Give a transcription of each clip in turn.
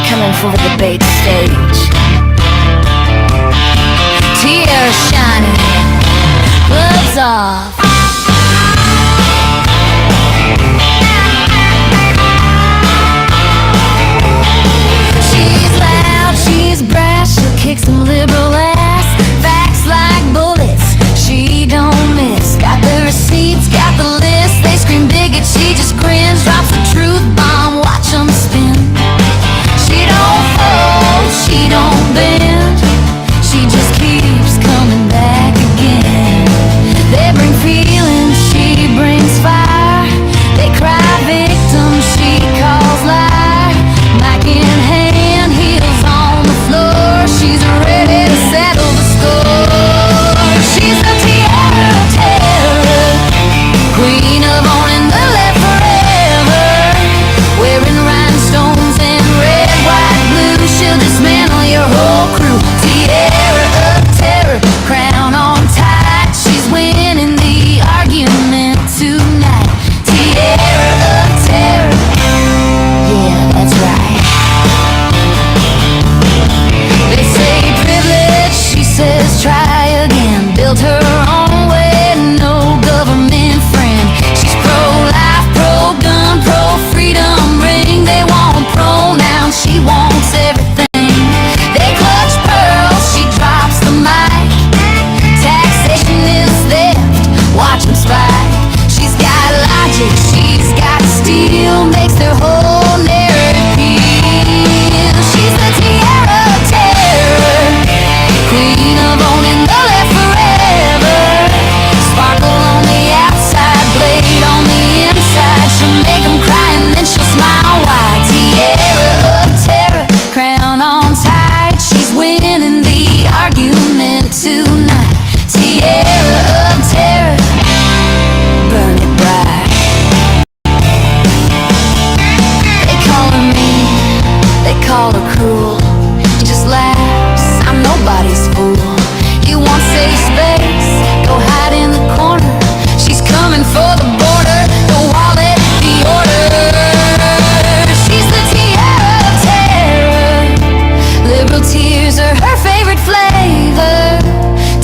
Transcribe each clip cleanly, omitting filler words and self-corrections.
coming for the debate stage. Tears shining, gloves off. She's loud, she's brash, she'll kick some liberal ass. Facts like bullets, she don't miss. Got the receipts, got the list. They scream bigot, she just grins. Drops the truth bomb, watch them spin. She don't fold, she don't bend. She just keeps coming back again. They bring feelings, she brings fire. They cry victim, she calls liar. Mic in hand, heels on the floor. She's ready to settle the score. She's the tiara of terror, queen of owning the left forever. Wearing rhinestones and red, white, blue, she'll dismantle your whole crew. Tiara of terror, crown on tight. She's winning the argument tonight. Tiara of terror, yeah, that's right. They say privilege, she says try again. Built her own way, no government friend. She's pro-life, pro-gun, pro-freedom ring. They want pronouns, she wants everything. They clutch pearls, she drops the mic. Taxation is theft, watch them spike. She's got logic, she's got steel. Makes their whole narrative peel. She's the tiara of terror, queen of owning the left forever. Sparkle on the outside, blade on the inside. She'll make them cry and then she'll smile wide. Tiara of terror, crown on tight. She's winning the argument tonight. Tiara of terror, burn it bright. They call her mean, they call her cruel. She just laughs, I'm nobody's fool. You want safe space, go hide in the corner. She's coming for the border, the wallet, the order. She's the tiara of terror, liberal tears are her favorite flavor.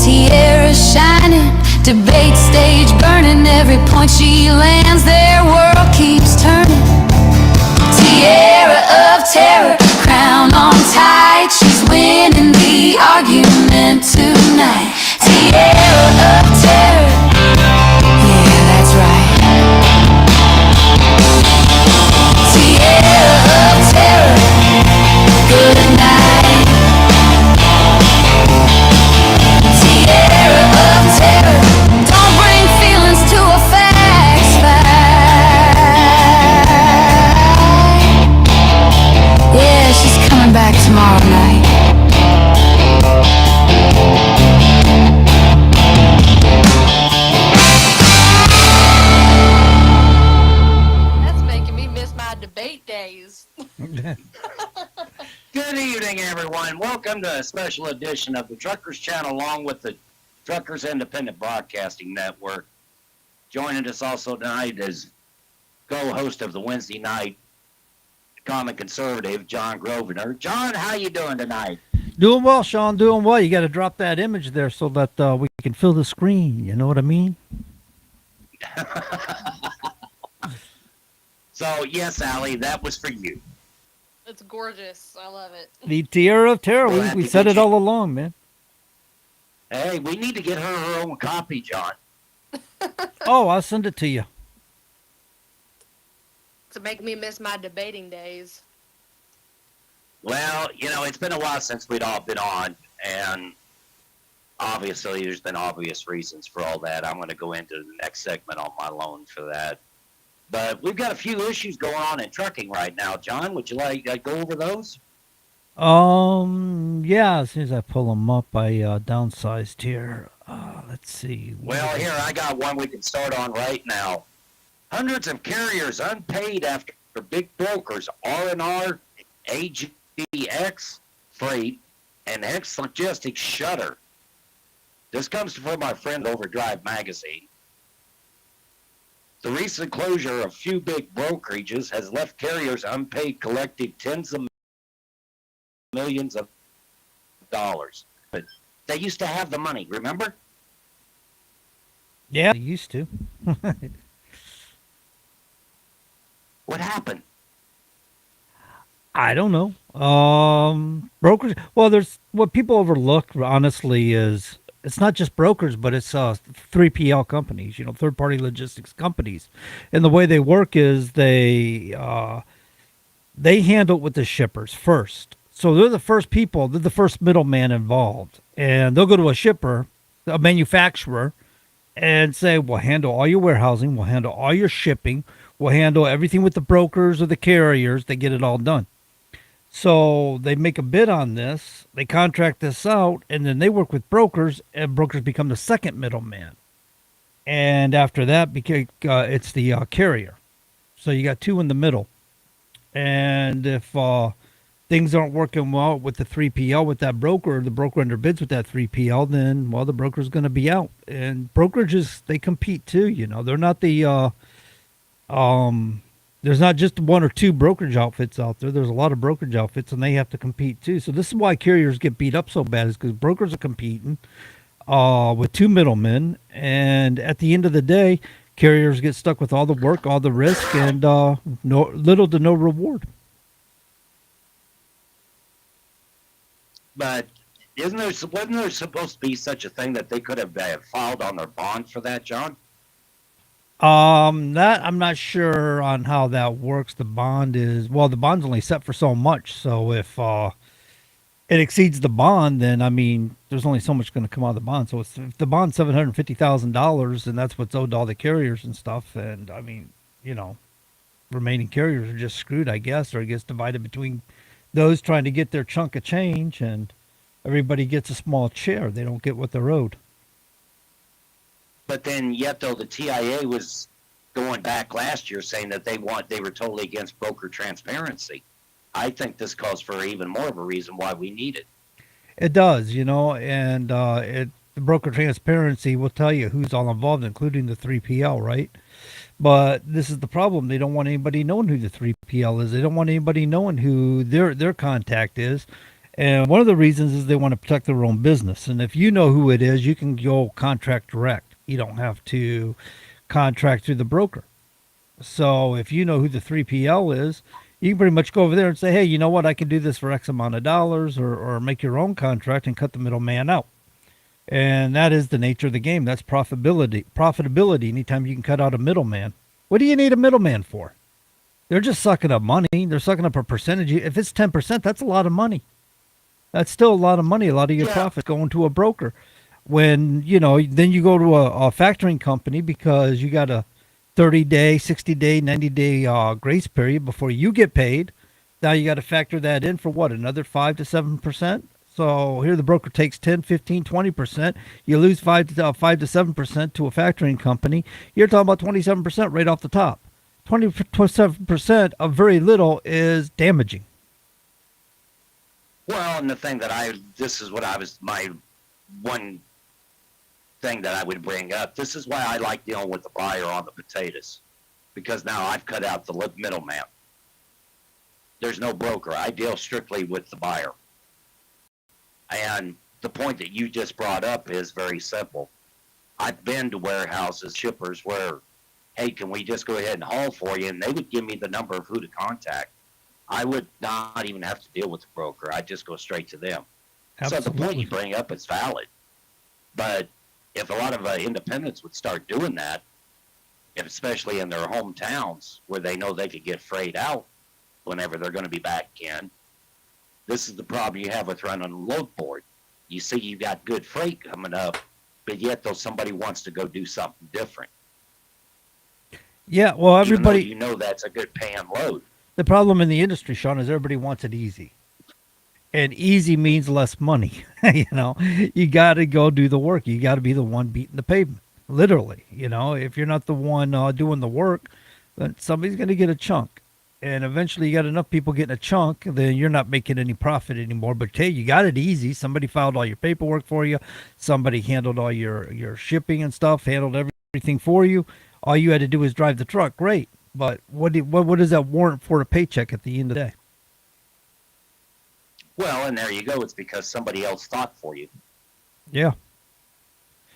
Tiara shining, debate stage burning. Every point she lands, their world keeps turning. Tiara of terror, crown on tight. She's winning the argument tonight. Tiara of terror, yeah, that's right. Tiara of terror, good night. Tiara of terror, don't bring feelings to a facts fight. Yeah, she's coming back tomorrow night. That's making me miss my debate days. Good evening, everyone. Welcome to a special edition of the Truckers Channel, along with the Truckers Independent Broadcasting Network. Joining us also tonight is co-host of the Wednesday night Common Conservative, John Grosvenor. John, how you doing tonight? Doing well, Sean. Doing well. You got to drop that image there so that we can fill the screen. You know what I mean? So, yes, Allie, that was for you. It's gorgeous. I love it. The tiara of terror. Glad We to said get it you. all along, man. Hey, we need to get her own copy, John. Oh, I'll send it to you. To make me miss my debating days. Well, it's been a while since we'd all been on, and obviously there's been obvious reasons for all that. I'm going to go into the next segment on my loan for that. But we've got a few issues going on in trucking right now. John, would you like to go over those? Yeah, as soon as I pull them up, I downsized here. Let's see. Well, here, I got one we can start on right now. Hundreds of carriers unpaid after big brokers R&R, AGX, Freight, and X Logistics shutter. This comes from our friend Overdrive Magazine. The recent closure of few big brokerages has left carriers unpaid collective tens of millions of dollars. But they used to have the money, remember? Yeah, they used to. What happened? I don't know. Brokers. Well, there's what people overlook. Honestly, is it's not just brokers, but it's 3PL companies. You know, third party logistics companies, and the way they work is they handle it with the shippers first. So they're the first people. They're the first middleman involved, and they'll go to a shipper, a manufacturer, and say, "We'll handle all your warehousing. We'll handle all your shipping. We'll handle everything with the brokers or the carriers. They get it all done." So they make a bid on this, they contract this out, and then they work with brokers, and brokers become the second middleman. And after that, it's the carrier. So you got two in the middle. And if things aren't working well with the 3PL with that broker, or the broker underbids with that 3PL, then, well, the broker's going to be out. And brokerages, they compete too, you know. They're not um, there's not just one or two brokerage outfits out there. There's a lot of brokerage outfits, and they have to compete too. So this is why carriers get beat up so bad, is because brokers are competing with two middlemen, and at the end of the day, carriers get stuck with all the work, all the risk, and little to no reward. But wasn't there supposed to be such a thing that they could have filed on their bond for that, John? That I'm not sure on how that works. The bond's only set for so much. So if it exceeds the bond, then I mean, there's only so much going to come out of the bond. So if the bond's $750,000, and that's what's owed to all the carriers and stuff, and I mean, you know, remaining carriers are just screwed, I guess, or it gets divided between those trying to get their chunk of change, and everybody gets a small share. They don't get what they're owed. But then, yet though, the TIA was going back last year saying that they were totally against broker transparency. I think this calls for even more of a reason why we need it. It does, you know, and the broker transparency will tell you who's all involved, including the 3PL, right? But this is the problem. They don't want anybody knowing who the 3PL is. They don't want anybody knowing who their contact is. And one of the reasons is they want to protect their own business. And if you know who it is, you can go contract direct. You don't have to contract through the broker. So if you know who the 3PL is, you can pretty much go over there and say, hey, you know what? I can do this for X amount of dollars, or make your own contract and cut the middleman out. And that is the nature of the game. That's profitability. Profitability. Anytime you can cut out a middleman. What do you need a middleman for? They're just sucking up money. They're sucking up a percentage. If it's 10%, that's a lot of money. That's still a lot of money. A lot of your profit going to a broker. When, you know, then you go to a factoring company because you got a 30-day, 60-day, 90-day grace period before you get paid. Now you got to factor that in for what, another 5 to 7%? So here the broker takes 10, 15, 20%. You lose 5 to 7% to a factoring company. You're talking about 27% right off the top. 27% of very little is damaging. Well, and the thing this is what my one thing that I would bring up. This is why I like dealing with the buyer on the potatoes, because now I've cut out the middleman. There's no broker. I deal strictly with the buyer. And the point that you just brought up is very simple. I've been to warehouses, shippers, where, hey, can we just go ahead and haul for you? And they would give me the number of who to contact. I would not even have to deal with the broker. I'd just go straight to them. Absolutely. So the point you bring up is valid. But if a lot of independents would start doing that, especially in their hometowns where they know they could get freight out whenever they're going to be back in, this is the problem you have with running a load board. You see you got good freight coming up, but yet though somebody wants to go do something different. Yeah, well, everybody, you know that's a good paying load. The problem in the industry, Sean, is everybody wants it easy. And easy means less money. You know, you got to go do the work. You got to be the one beating the pavement, literally. You know, if you're not the one doing the work, then somebody's going to get a chunk. And eventually you got enough people getting a chunk, then you're not making any profit anymore. But hey, you got it easy. Somebody filed all your paperwork for you. Somebody handled all your shipping and stuff, handled everything for you. All you had to do was drive the truck. Great. But what does that warrant for a paycheck at the end of the day? Well, and there you go. It's because somebody else thought for you. Yeah.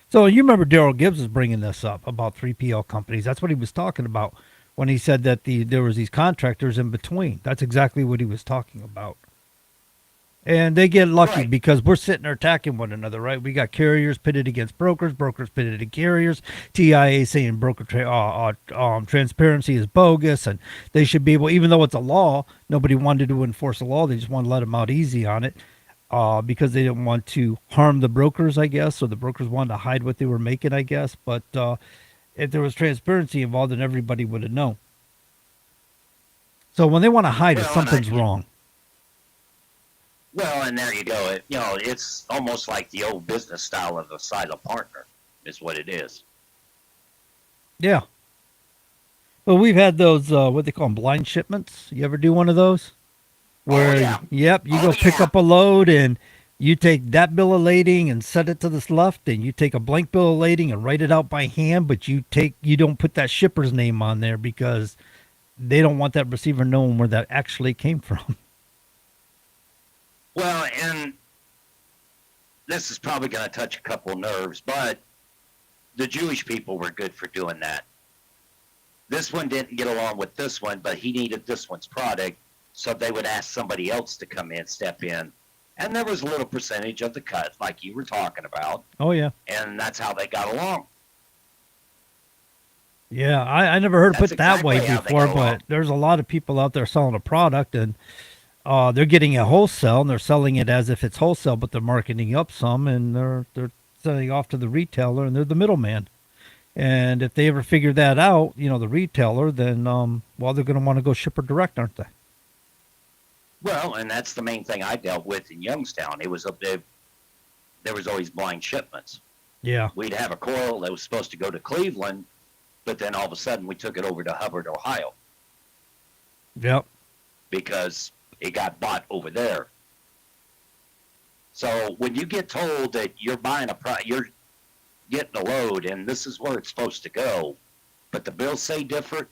So you remember Daryl Gibbs was bringing this up about 3PL companies. That's what he was talking about when he said that there was these contractors in between. That's exactly what he was talking about. And they get lucky Right. because we're sitting there attacking one another, right? We got carriers pitted against brokers, brokers pitted against carriers, TIA saying transparency is bogus, and they should be able, even though it's a law, nobody wanted to enforce the law. They just wanted to let them out easy on it because they didn't want to harm the brokers, I guess, or the brokers wanted to hide what they were making, I guess. But if there was transparency involved, then everybody would have known. So when they want to hide it, Well, something's wrong. Well, and there you go. It's almost like the old business style of a silent partner, is what it is. Yeah. Well, we've had those, what they call them, blind shipments. You ever do one of those? Where, yeah. yep, you Oh, go pick yeah. up a load and you take that bill of lading and set it to the left, and you take a blank bill of lading and write it out by hand, but you don't put that shipper's name on there because they don't want that receiver knowing where that actually came from. Well, and this is probably going to touch a couple nerves, but the Jewish people were good for doing that. This one didn't get along with this one, but he needed this one's product, so they would ask somebody else to come in, step in, and there was a little percentage of the cut, like you were talking about, Oh, yeah. and that's how they got along. Yeah, I never heard it That's put that way exactly how they before, go but along. there's a lot of people out there selling a product, and they're getting it wholesale, and they're selling it as if it's wholesale, but they're marketing up some, and they're selling off to the retailer, and they're the middleman. And if they ever figure that out, the retailer, then well, they're going to want to go shipper direct, aren't they? Well, and that's the main thing I dealt with in Youngstown. There was always blind shipments. Yeah. We'd have a coil that was supposed to go to Cleveland, but then all of a sudden we took it over to Hubbard, Ohio, Yep. because it got bought over there. So when you get told that you're buying you're getting a load and this is where it's supposed to go, but the bills say different,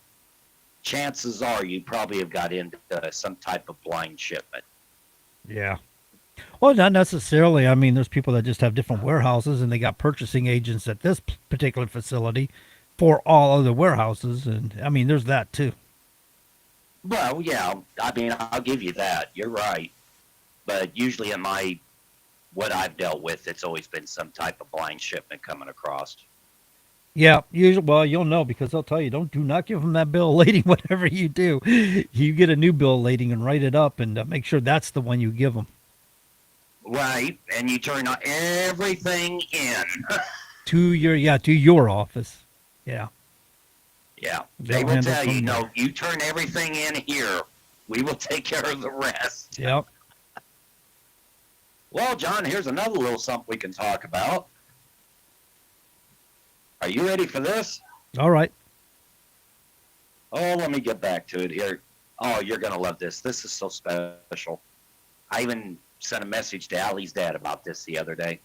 chances are you probably have got into some type of blind shipment. Yeah. Well, not necessarily. I mean, there's people that just have different warehouses, and they got purchasing agents at this particular facility for all other warehouses, and I mean, there's that too. Well, yeah, I mean, I'll give you that. You're right. But usually in what I've dealt with, it's always been some type of blind shipment coming across. Yeah, usually, well, you'll know because they'll tell you, do not give them that bill of lading. Whatever you do, you get a new bill of lading and write it up, and make sure that's the one you give them Right, and you turn everything in. to your office. Yeah, Yeah, They'll they will handle tell from you, there. no, you turn everything in here. We will take care of the rest. yep. Well, John, here's another little something we can talk about. Are you ready for this? All right. Oh, let me get back to it here. Oh, you're going to love this. This is so special. I even sent a message to Allie's dad about this the other day.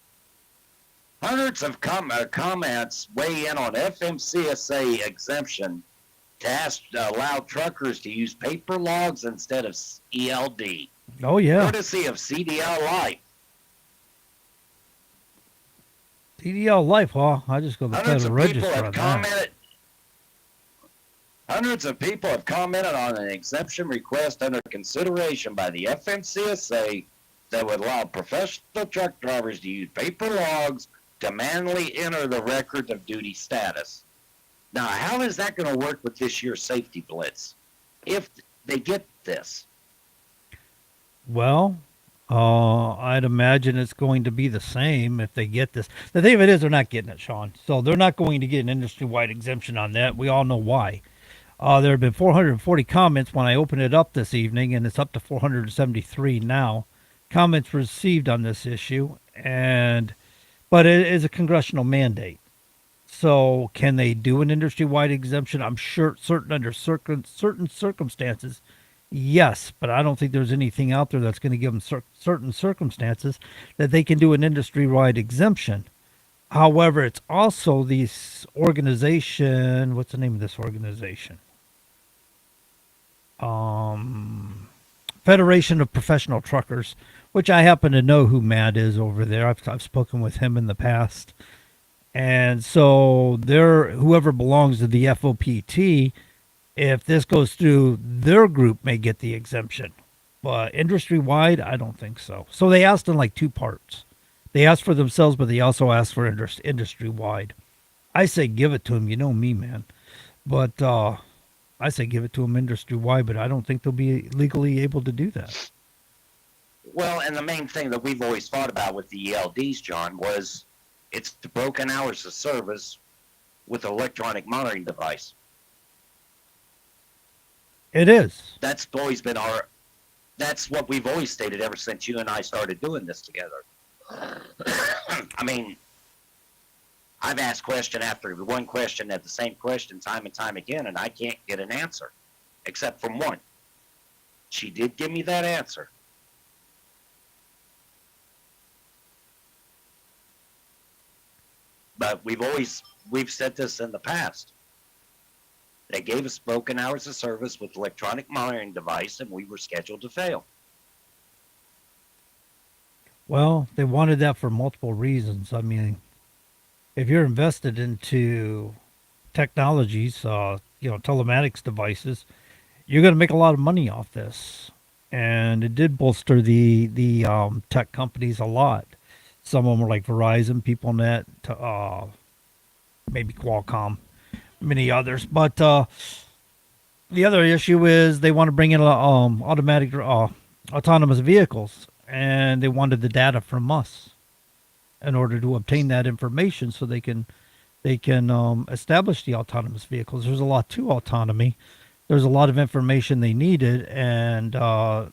Hundreds of comments weigh in on FMCSA exemption to allow truckers to use paper logs instead of ELD, Oh yeah. courtesy of CDL Life. TDL Life. Well, I just go to the Hundreds federal of people register have on that. commented. Hundreds of people have commented on an exemption request under consideration by the FMCSA that would allow professional truck drivers to use paper logs to manually enter the record of duty status. Now, how is that going to work with this year's safety blitz if they get this? Well, I'd imagine it's going to be the same if they get this. The thing of it is, they're not getting it, Sean. So they're not going to get an industry-wide exemption on that. We all know why. There have been 440 comments when I opened it up this evening, and it's up to 473 now. Comments received on this issue, but it is a congressional mandate. So can they do an industry-wide exemption? I'm sure, under certain circumstances, yes. But I don't think there's anything out there that's going to give them certain circumstances that they can do an industry-wide exemption. However, it's also this organization. What's the name of this organization? Federation of Professional Truckers, which I happen to know who Matt is over there. I've spoken with him in the past. And so they're whoever belongs to the FOPT, if this goes through, their group may get the exemption. But industry wide, I don't think so. So they asked in like two parts. They asked for themselves, but they also asked for industry wide. I say give it to them. You know me, man. But I say give it to them industry wide, but I don't think they'll be legally able to do that. Well, and the main thing that we've always thought about with the ELDs, John, was it's the broken hours of service with electronic monitoring device. It is. That's always been our. That's what we've always stated ever since you and I started doing this together. I mean, I've asked question after one question at the same question time and time again, and I can't get an answer, except from one. She did give me that answer. But we've said this in the past. They gave us broken hours of service with electronic monitoring device, and we were scheduled to fail. Well, they wanted that for multiple reasons. I mean, if you're invested into technologies, telematics devices, you're going to make a lot of money off this. And it did bolster the tech companies a lot. Some of them were like Verizon, PeopleNet, maybe Qualcomm, many others. But the other issue is they want to bring in automatic autonomous vehicles, and they wanted the data from us in order to obtain that information so they can establish the autonomous vehicles. There's a lot to autonomy. There's a lot of information they needed, and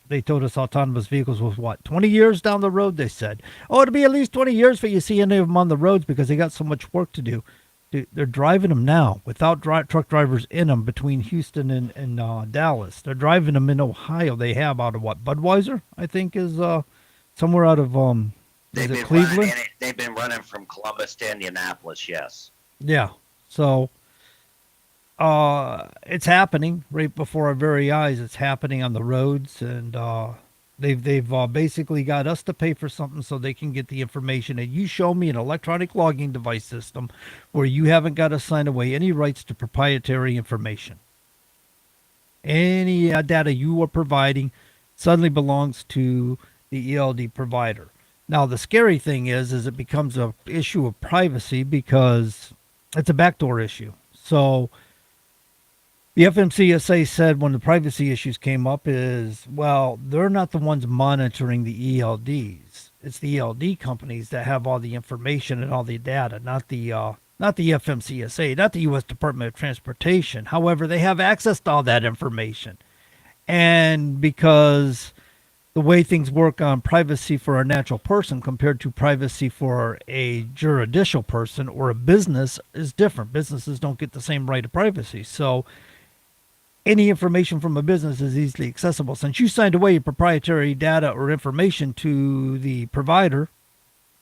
they told us autonomous vehicles was what, 20 years down the road. They said, oh, it'll be at least 20 years for you to see any of them on the roads because they got so much work to do. They're driving them now without truck drivers in them between Houston and Dallas. They're driving them in Ohio. They have out of what, Budweiser, I think, is somewhere out of is it Cleveland? They've been running from Columbus to Indianapolis. Yes. Yeah. So it's happening right before our very eyes. It's happening on the roads, and they've basically got us to pay for something so they can get the information. And you show me an electronic logging device system where you haven't got to sign away any rights to proprietary information. Any data you are providing suddenly belongs to the ELD provider. Now, the scary thing is it becomes a issue of privacy because it's a backdoor issue. So the FMCSA said when the privacy issues came up is, well, they're not the ones monitoring the ELDs. It's the ELD companies that have all the information and all the data, not the FMCSA, not the U.S. Department of Transportation. However, they have access to all that information. And because the way things work on privacy for a natural person compared to privacy for a juridical person or a business is different. Businesses don't get the same right of privacy. So any information from a business is easily accessible. Since you signed away your proprietary data or information to the provider,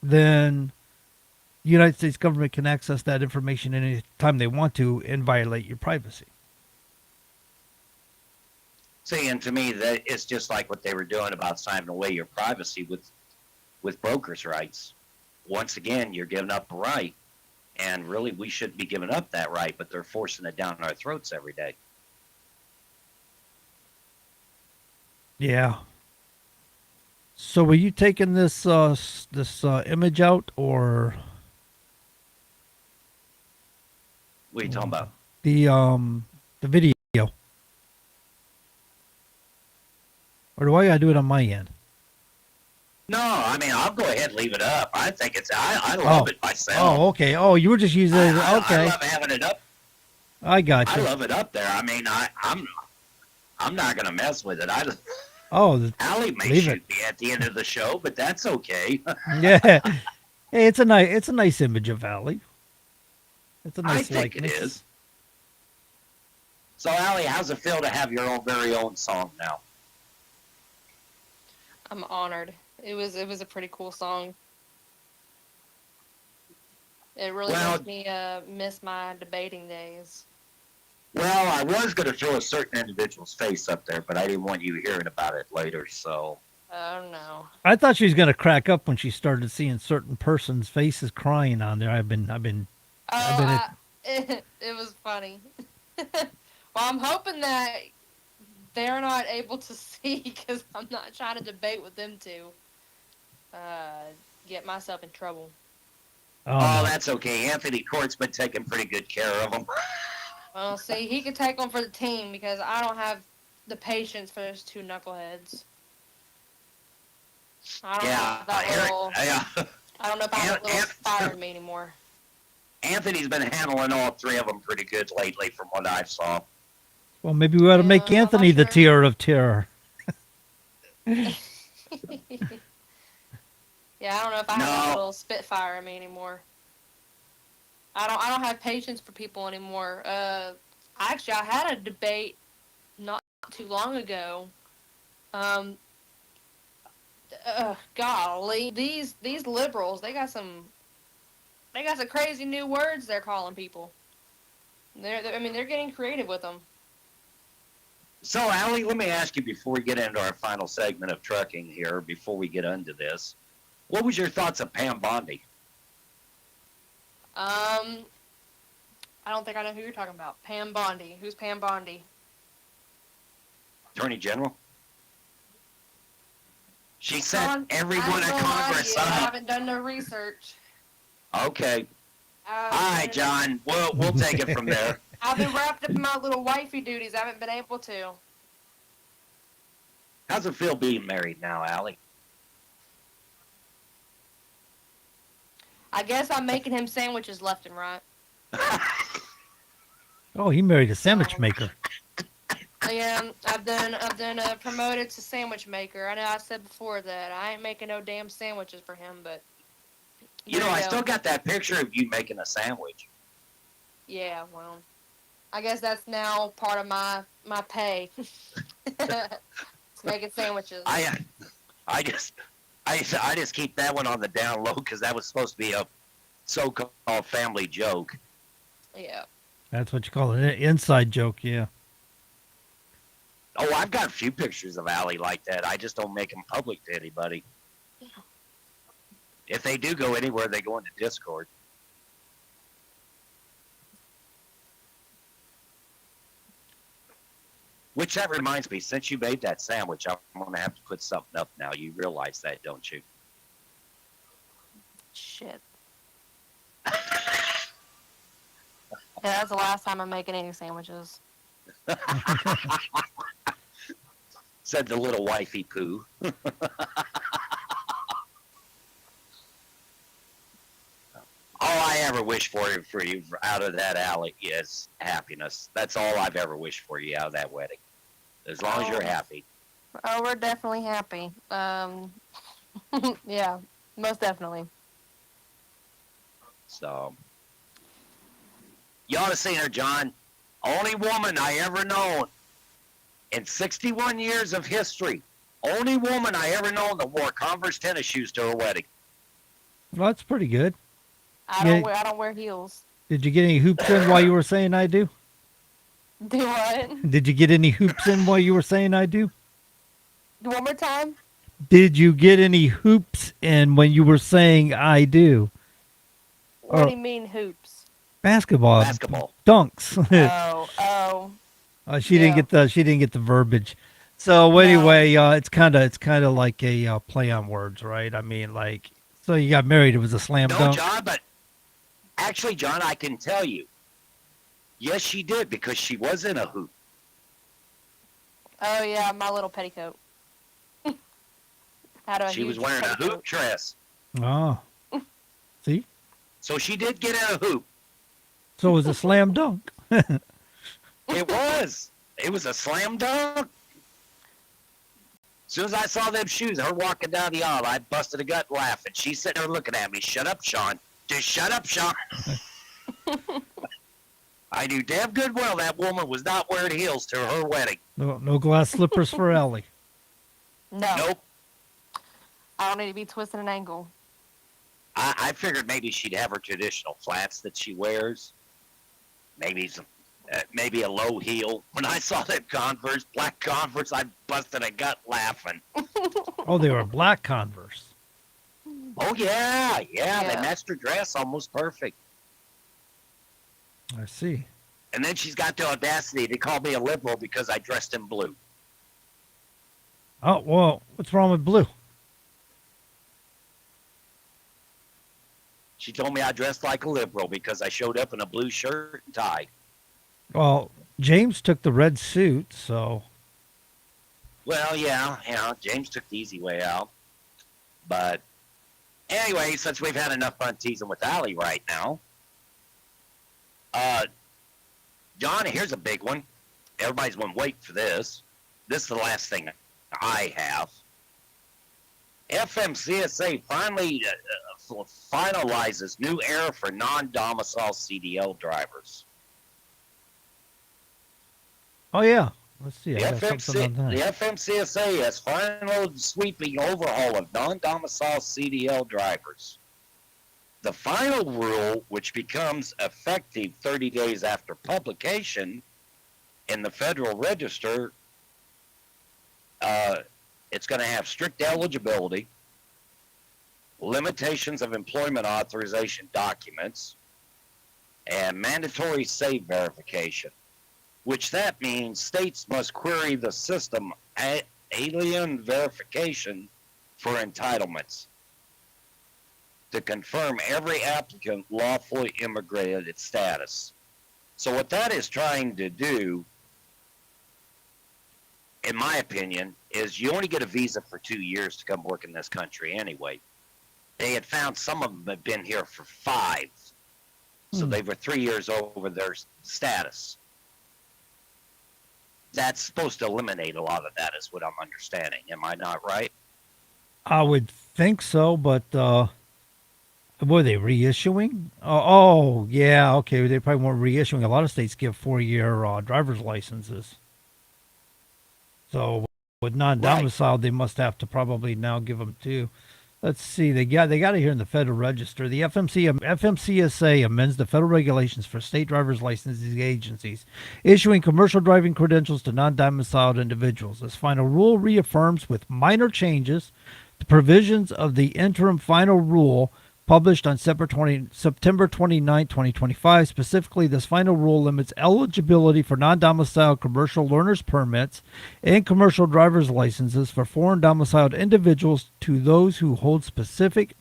then the United States government can access that information any time they want to and violate your privacy. See, and to me, that it's just like what they were doing about signing away your privacy with brokers' rights. Once again, you're giving up a right, and really, we shouldn't be giving up that right, but they're forcing it down our throats every day. Yeah. So were you taking this image out, or What are you talking about? the video? Or do I gotta do it on my end? No, I mean, I'll go ahead and leave it up. I think I love it myself. Oh, okay. Oh, you were just using it. Okay. I love having it up. I got you. I love it up there. I mean, I'm not gonna mess with it. Allie may shoot me at the end of the show, but that's okay. Yeah. Hey, it's a nice image of Allie. It's a nice I think likeness. it is. So, Allie, how's it feel to have your very own song now? I'm honored. It was a pretty cool song. It really makes me miss my debating days. Well, I was going to throw a certain individual's face up there, but I didn't want you hearing about it later. So, Oh no. I thought she was gonna crack up when she started seeing certain persons' faces crying on there. I've been at, It was funny. Well, I'm hoping that they're not able to see because I'm not trying to debate with them two. Get myself in trouble. oh oh, no. that's okay. Anthony Court's been taking pretty good care of them. Well, see, he could take one for the team because I don't have the patience for those two knuckleheads. I don't Yeah, have that little. yeah. I don't know if I have a little fire in me anymore. Anthony's been handling all three of them pretty good lately, from what I saw. Well, maybe we ought to make Yeah, I'm Anthony not the sure. tier of terror. Yeah, I don't know if I have that No. little spitfire in me anymore. I don't have patience for people anymore. Actually, I had a debate not too long ago. Um, golly, these liberals, they got some crazy new words they're calling people. I mean, they're getting creative with them. So, Allie, let me ask you before we get into our final segment of trucking here, before we get into this, what was your thoughts of Pam Bondi? I don't think I know who you're talking about. Pam Bondi. Who's Pam Bondi? Attorney General? She set John, everyone I in ain't gonna lie to Congress you, I up. haven't done no research. Okay. All right, John. We'll take it from there. I've been wrapped up in my little wifey duties. I haven't been able to. How's it feel being married now, Allie? I guess I'm making him sandwiches left and right. Oh, he married a sandwich maker. Yeah, I've done promoted to sandwich maker. I know I said before that I ain't making no damn sandwiches for him, but You know, there I go. still got that picture of you making a sandwich. Yeah, well, I guess that's now part of my pay. It's making sandwiches. I just keep that one on the down low because that was supposed to be a so-called family joke. Yeah. That's what you call it, an inside joke. Yeah. Oh, I've got a few pictures of Allie like that. I just don't make them public to anybody. If they do go anywhere, they go into Discord. Which that reminds me, since you made that sandwich, I'm going to have to put something up now. You realize that, don't you? Shit. Yeah, that's the last time I'm making any sandwiches. Said the little wifey poo. All I ever wish for you out of that alley is happiness. That's all I've ever wished for you out of that wedding. As long as you're happy. Oh, we're definitely happy. Yeah, most definitely. So, you ought to see her, John. Only woman I ever known in 61 years of history. Only woman I ever known that wore Converse tennis shoes to her wedding. Well, that's pretty good. I don't wear heels. Did you get any hoops in while you were saying I do? Do what? Did you get any hoops in while you were saying I do? One more time? Did you get any hoops in when you were saying I do? What do you mean hoops? Basketball. Basketball. Dunks. Oh. She didn't get the verbiage. So anyway, it's kind of like a play on words, right? I mean, like, so you got married. It was a slam No, dunk. John, but actually, John, I can tell you. Yes, she did because she was in a hoop. Oh yeah, my little petticoat. She was wearing a hoop dress. Oh, see. So she did get in a hoop. So it was a slam dunk. It was. It was a slam dunk. As soon as I saw them shoes, her walking down the aisle, I busted a gut laughing. She's sitting there looking at me. Shut up, Sean. Just shut up, Sean. I knew damn good well that woman was not wearing heels to her wedding. No glass slippers for Ellie. No. Nope. I don't need to be twisting an ankle. I figured maybe she'd have her traditional flats that she wears. Maybe some maybe a low heel. When I saw that Converse, black Converse, I busted a gut laughing. Oh, they were black Converse. Oh yeah, they Yeah. matched her dress almost perfect. I see. And then she's got the audacity to call me a liberal because I dressed in blue. Oh, well, what's wrong with blue? She told me I dressed like a liberal because I showed up in a blue shirt and tie. Well, James took the red suit, so Well, yeah, James took the easy way out. But anyway, since we've had enough fun teasing with Allie right now, John, here's a big one. Everybody's been waiting for this. This is the last thing I have. FMCSA finally finalizes new era for non-domicile CDL drivers. oh yeah. Let's see. The, I got something on the that. FMCSA has final sweeping overhaul of non-domicile CDL drivers. The final rule, which becomes effective 30 days after publication in the Federal Register, it's going to have strict eligibility, limitations of employment authorization documents, and mandatory save verification, which that means states must query the system alien verification for entitlements to confirm every applicant lawfully immigrated its status. So what that is trying to do, in my opinion, is you only get a visa for 2 years to come work in this country anyway. They had found some of them had been here for 5. So they were 3 years over their status. That's supposed to eliminate a lot of that, is what I'm understanding. Am I not right? I would think so, but were they reissuing? Oh, yeah, okay. They probably weren't reissuing. A lot of states give 4-year driver's licenses. So with non-domiciled, they must have to probably now give them 2. Let's see. They got it here in the Federal Register. The FMCSA amends the federal regulations for state driver's licensing agencies issuing commercial driving credentials to non-domiciled individuals. This final rule reaffirms, with minor changes, the provisions of the interim final rule published on September 29, 2025. Specifically, this final rule limits eligibility for non-domiciled commercial learner's permits and commercial driver's licenses for foreign domiciled individuals to those who hold specific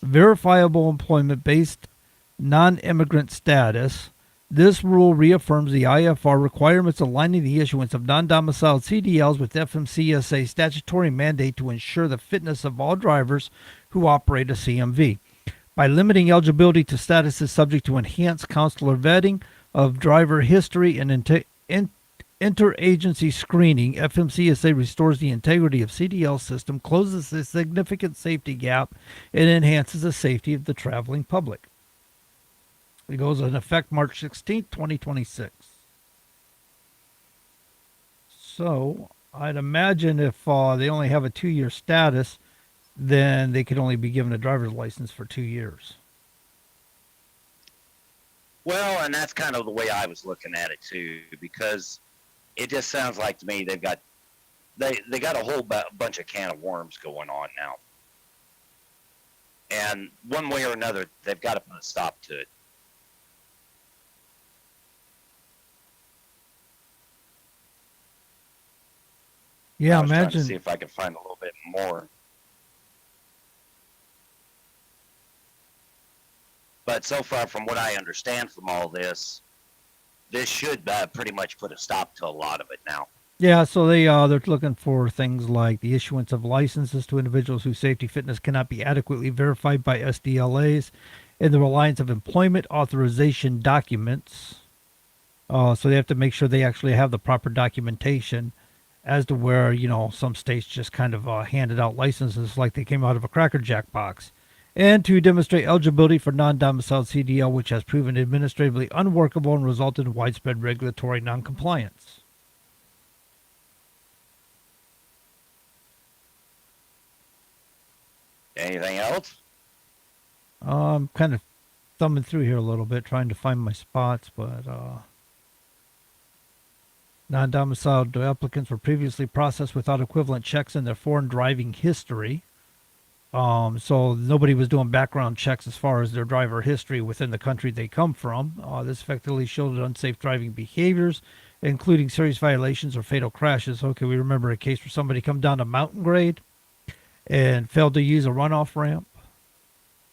verifiable employment-based non-immigrant status. This rule reaffirms the IFR requirements aligning the issuance of non-domiciled CDLs with FMCSA statutory mandate to ensure the fitness of all drivers who operate a CMV. By limiting eligibility to statuses subject to enhanced consular vetting of driver history and interagency screening, FMCSA restores the integrity of CDL system, closes a significant safety gap, and enhances the safety of the traveling public. It goes into effect March 16th, 2026. So I'd imagine if they only have a 2-year status, then they could only be given a driver's license for 2 years. Well, and that's kind of the way I was looking at it too, because it just sounds like to me they got a whole bunch of can of worms going on now, and one way or another they've got to put a stop to it. Yeah, I was trying to imagine. see if I could find a little bit more. But so far, from what I understand from all this, this should pretty much put a stop to a lot of it now. Yeah, so they're looking for things like the issuance of licenses to individuals whose safety fitness cannot be adequately verified by SDLAs, and the reliance of employment authorization documents. So they have to make sure they actually have the proper documentation, as to where some states just kind of handed out licenses like they came out of a Cracker Jack box. And to demonstrate eligibility for non-domiciled CDL, which has proven administratively unworkable and resulted in widespread regulatory noncompliance. Anything else? I'm kind of thumbing through here a little bit, trying to find my spots, but Non-domiciled applicants were previously processed without equivalent checks in their foreign driving history. So nobody was doing background checks as far as their driver history within the country they come from. This effectively showed unsafe driving behaviors, including serious violations or fatal crashes. Okay, we remember a case where somebody come down a mountain grade and failed to use a runoff ramp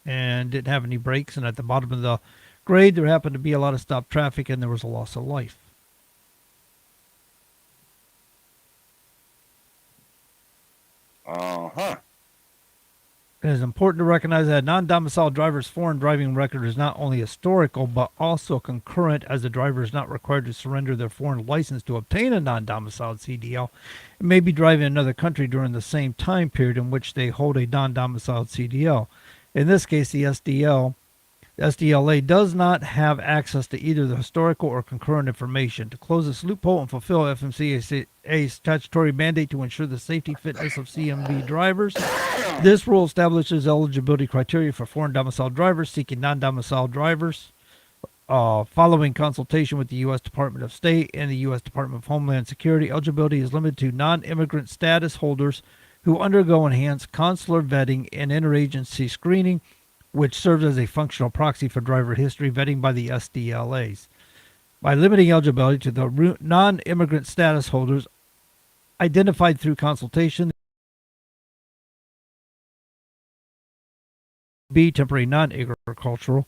and didn't have any brakes, and at the bottom of the grade there happened to be a lot of stopped traffic and there was a loss of life. Uh-huh. It is important to recognize that a non-domiciled driver's foreign driving record is not only historical, but also concurrent, as the driver is not required to surrender their foreign license to obtain a non-domiciled CDL and may be driving in another country during the same time period in which they hold a non-domiciled CDL. In this case, the SDLA does not have access to either the historical or concurrent information. To close this loophole and fulfill FMCSA's statutory mandate to ensure the safety fitness of CMV drivers, this rule establishes eligibility criteria for foreign domiciled drivers seeking non-domiciled drivers. Following consultation with the U.S. Department of State and the U.S. Department of Homeland Security, eligibility is limited to non-immigrant status holders who undergo enhanced consular vetting and interagency screening, which serves as a functional proxy for driver history vetting by the SDLAs. By limiting eligibility to the non-immigrant status holders identified through consultation, B, temporary non-agricultural,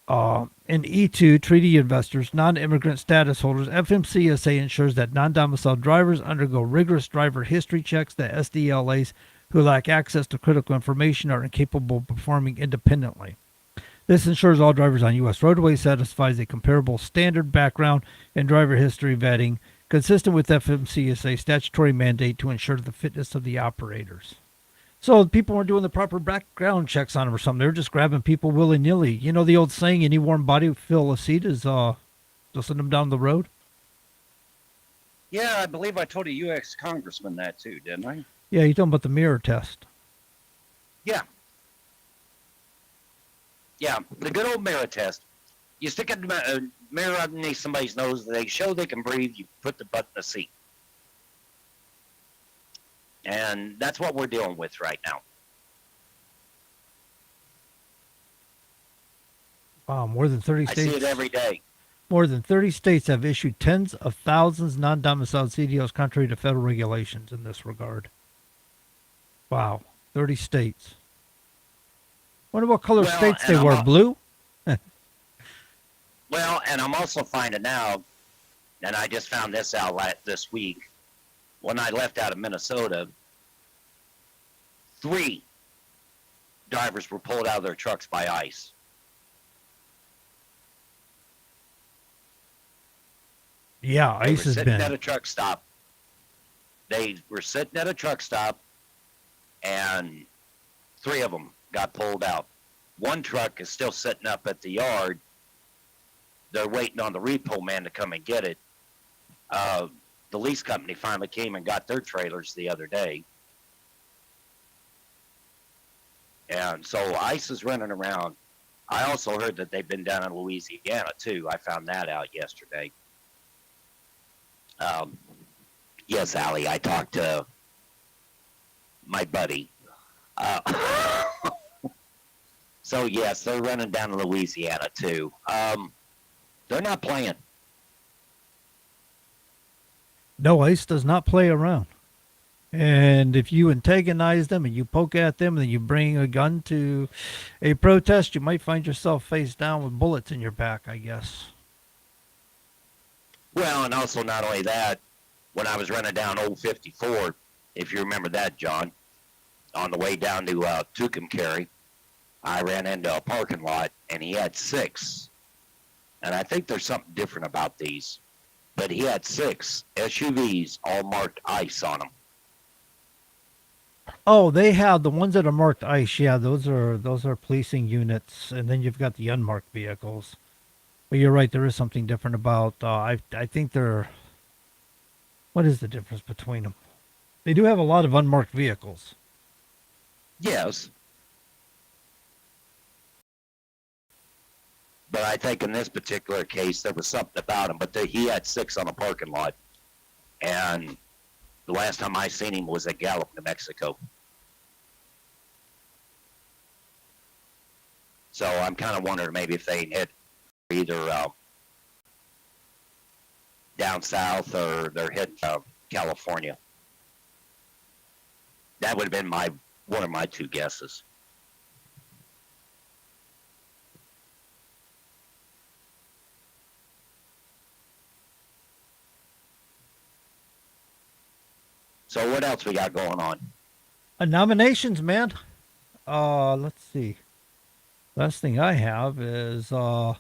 and E2, treaty investors, non-immigrant status holders, FMCSA ensures that non-domiciled drivers undergo rigorous driver history checks that SDLAs who lack access to critical information are incapable of performing independently. This ensures all drivers on U.S. roadways satisfies a comparable standard background and driver history vetting consistent with FMCSA's statutory mandate to ensure the fitness of the operators. So people weren't doing the proper background checks on them or something. They were just grabbing people willy-nilly. You know the old saying, any warm body will fill a seat is just send them down the road? Yeah, I believe I told a U.S. congressman that too, didn't I? Yeah, you're talking about the mirror test. Yeah. Yeah, the good old mirror test. You stick a mirror underneath somebody's nose, they show they can breathe, you put the butt in the seat. And that's what we're dealing with right now. Wow, more than 30 I states. see it every day. More than 30 states have issued tens of thousands non-domiciled CDLs contrary to federal regulations in this regard. Wow, 30 states. Wonder what color states they were. Blue? Well, and I'm also finding out, and I just found this out this week, when I left out of Minnesota, 3 drivers were pulled out of their trucks by ICE. Yeah, ICE has been. They were sitting at a truck stop. They were sitting at a truck stop, and 3 of them got pulled out. One truck is still sitting up at the yard. They're waiting on the repo man to come and get it. The lease company finally came and got their trailers the other day. And so ICE is running around. I also heard that they've been down in Louisiana, too. I found that out yesterday. Yes, Allie, I talked to my buddy. So, yes, they're running down to Louisiana, too. They're not playing. No, ICE does not play around. And if you antagonize them and you poke at them and then you bring a gun to a protest, you might find yourself face down with bullets in your back, I guess. Well, and also not only that, when I was running down Old 54, if you remember that, John, on the way down to Tucumcari, I ran into a parking lot, and he had 6. And I think there's something different about these. But he had 6 SUVs all marked ICE on them. Oh, they have the ones that are marked ICE. Yeah, those are policing units, and then you've got the unmarked vehicles. But you're right, there is something different about. I think they're. What is the difference between them? They do have a lot of unmarked vehicles. Yes. But I think in this particular case, there was something about him. But he had 6 on a parking lot. And the last time I seen him was at Gallup, New Mexico. So I'm kind of wondering maybe if they hit either down south or they're hitting California. That would have been one of my two guesses. So what else we got going on? Nominations, man. Let's see. Last thing I have is the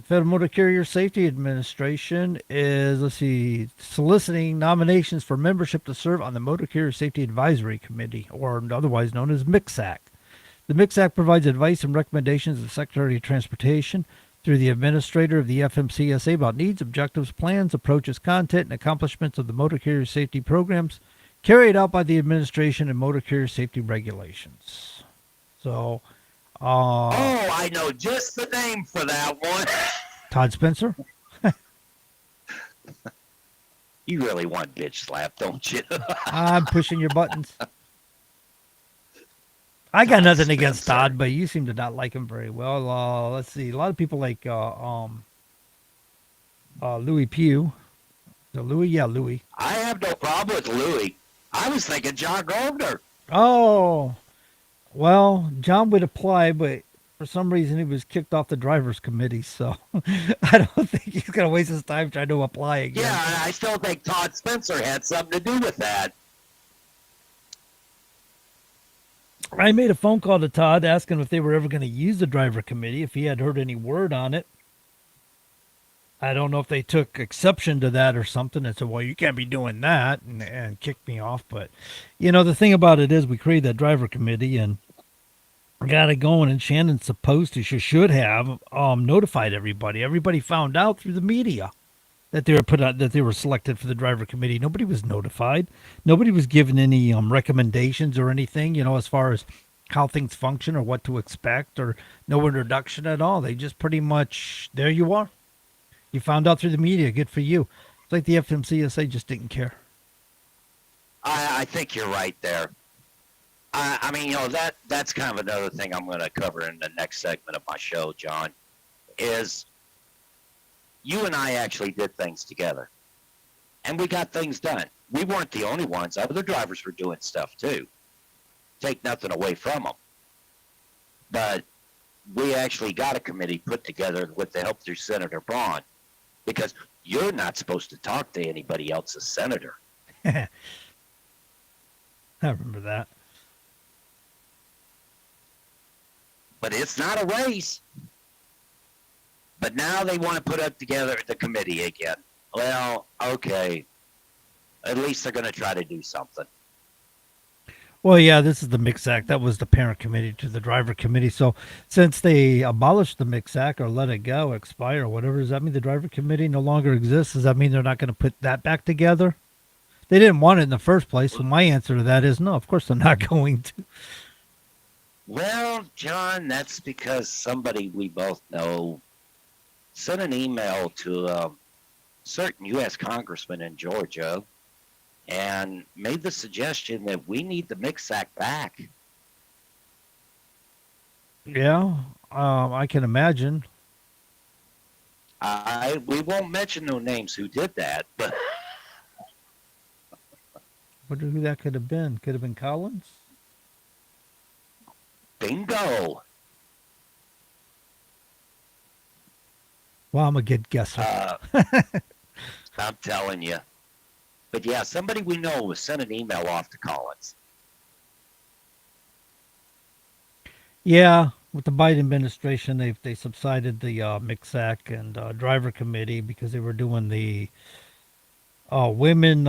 Federal Motor Carrier Safety Administration is, let's see, soliciting nominations for membership to serve on the Motor Carrier Safety Advisory Committee, or otherwise known as MICSAC. The MICSAC provides advice and recommendations to the Secretary of Transportation through the administrator of the FMCSA about needs, objectives, plans, approaches, content, and accomplishments of the motor carrier safety programs carried out by the administration and motor carrier safety regulations. So, oh, I know just the name for that one. Todd Spencer. You really want bitch slap, don't you? I'm pushing your buttons. I got nothing against Todd, but you seem to not like him very well. Let's see. A lot of people like Louis Pugh. So Louis, yeah, Louis. I have no problem with Louis. I was thinking John Gardner. Oh, well, John would apply, but for some reason he was kicked off the drivers committee, so I don't think he's going to waste his time trying to apply again. Yeah, and I still think Todd Spencer had something to do with that. I made a phone call to Todd asking if they were ever going to use the driver committee, if he had heard any word on it. I don't know if they took exception to that or something and said, well, you can't be doing that, and kicked me off. But, you know, the thing about it is we created that driver committee and got it going, and Shannon's supposed to, she should have notified everybody. Everybody found out through the media that they were put out, that they were selected for the driver committee. Nobody was notified. Nobody was given any recommendations or anything, you know, as far as how things function or what to expect, or no introduction at all. They just pretty much, there you are. You found out through the media. Good for you. It's like the FMCSA just didn't care. I think you're right there. I mean, you know, that's kind of another thing I'm going to cover in the next segment of my show, John, is you and I actually did things together. And we got things done. We weren't the only ones. Other drivers were doing stuff too. Take nothing away from them. But we actually got a committee put together with the help through Senator Braun, because you're not supposed to talk to anybody else as senator. I remember that. But it's not a race. But now they want to put up together the committee again. Well, okay. At least they're going to try to do something. Well, yeah, this is the Mix Act. That was the parent committee to the driver committee. So since they abolished the Mix Act or let it go, expire, whatever, does that mean the driver committee no longer exists? Does that mean they're not going to put that back together? They didn't want it in the first place. So my answer to that is no, of course they're not going to. Well, John, that's because somebody we both know sent an email to a certain U.S. congressman in Georgia and made the suggestion that we need the Mix Act back. Yeah, I can imagine. We won't mention no names who did that, but Wonder who that could have been. Could have been Collins? bingo. Well, I'm a good guesser. I'm telling you. But yeah, somebody we know was sent an email off to Collins. Yeah, with the Biden administration, they subsided the MICSAC and driver committee because they were doing the women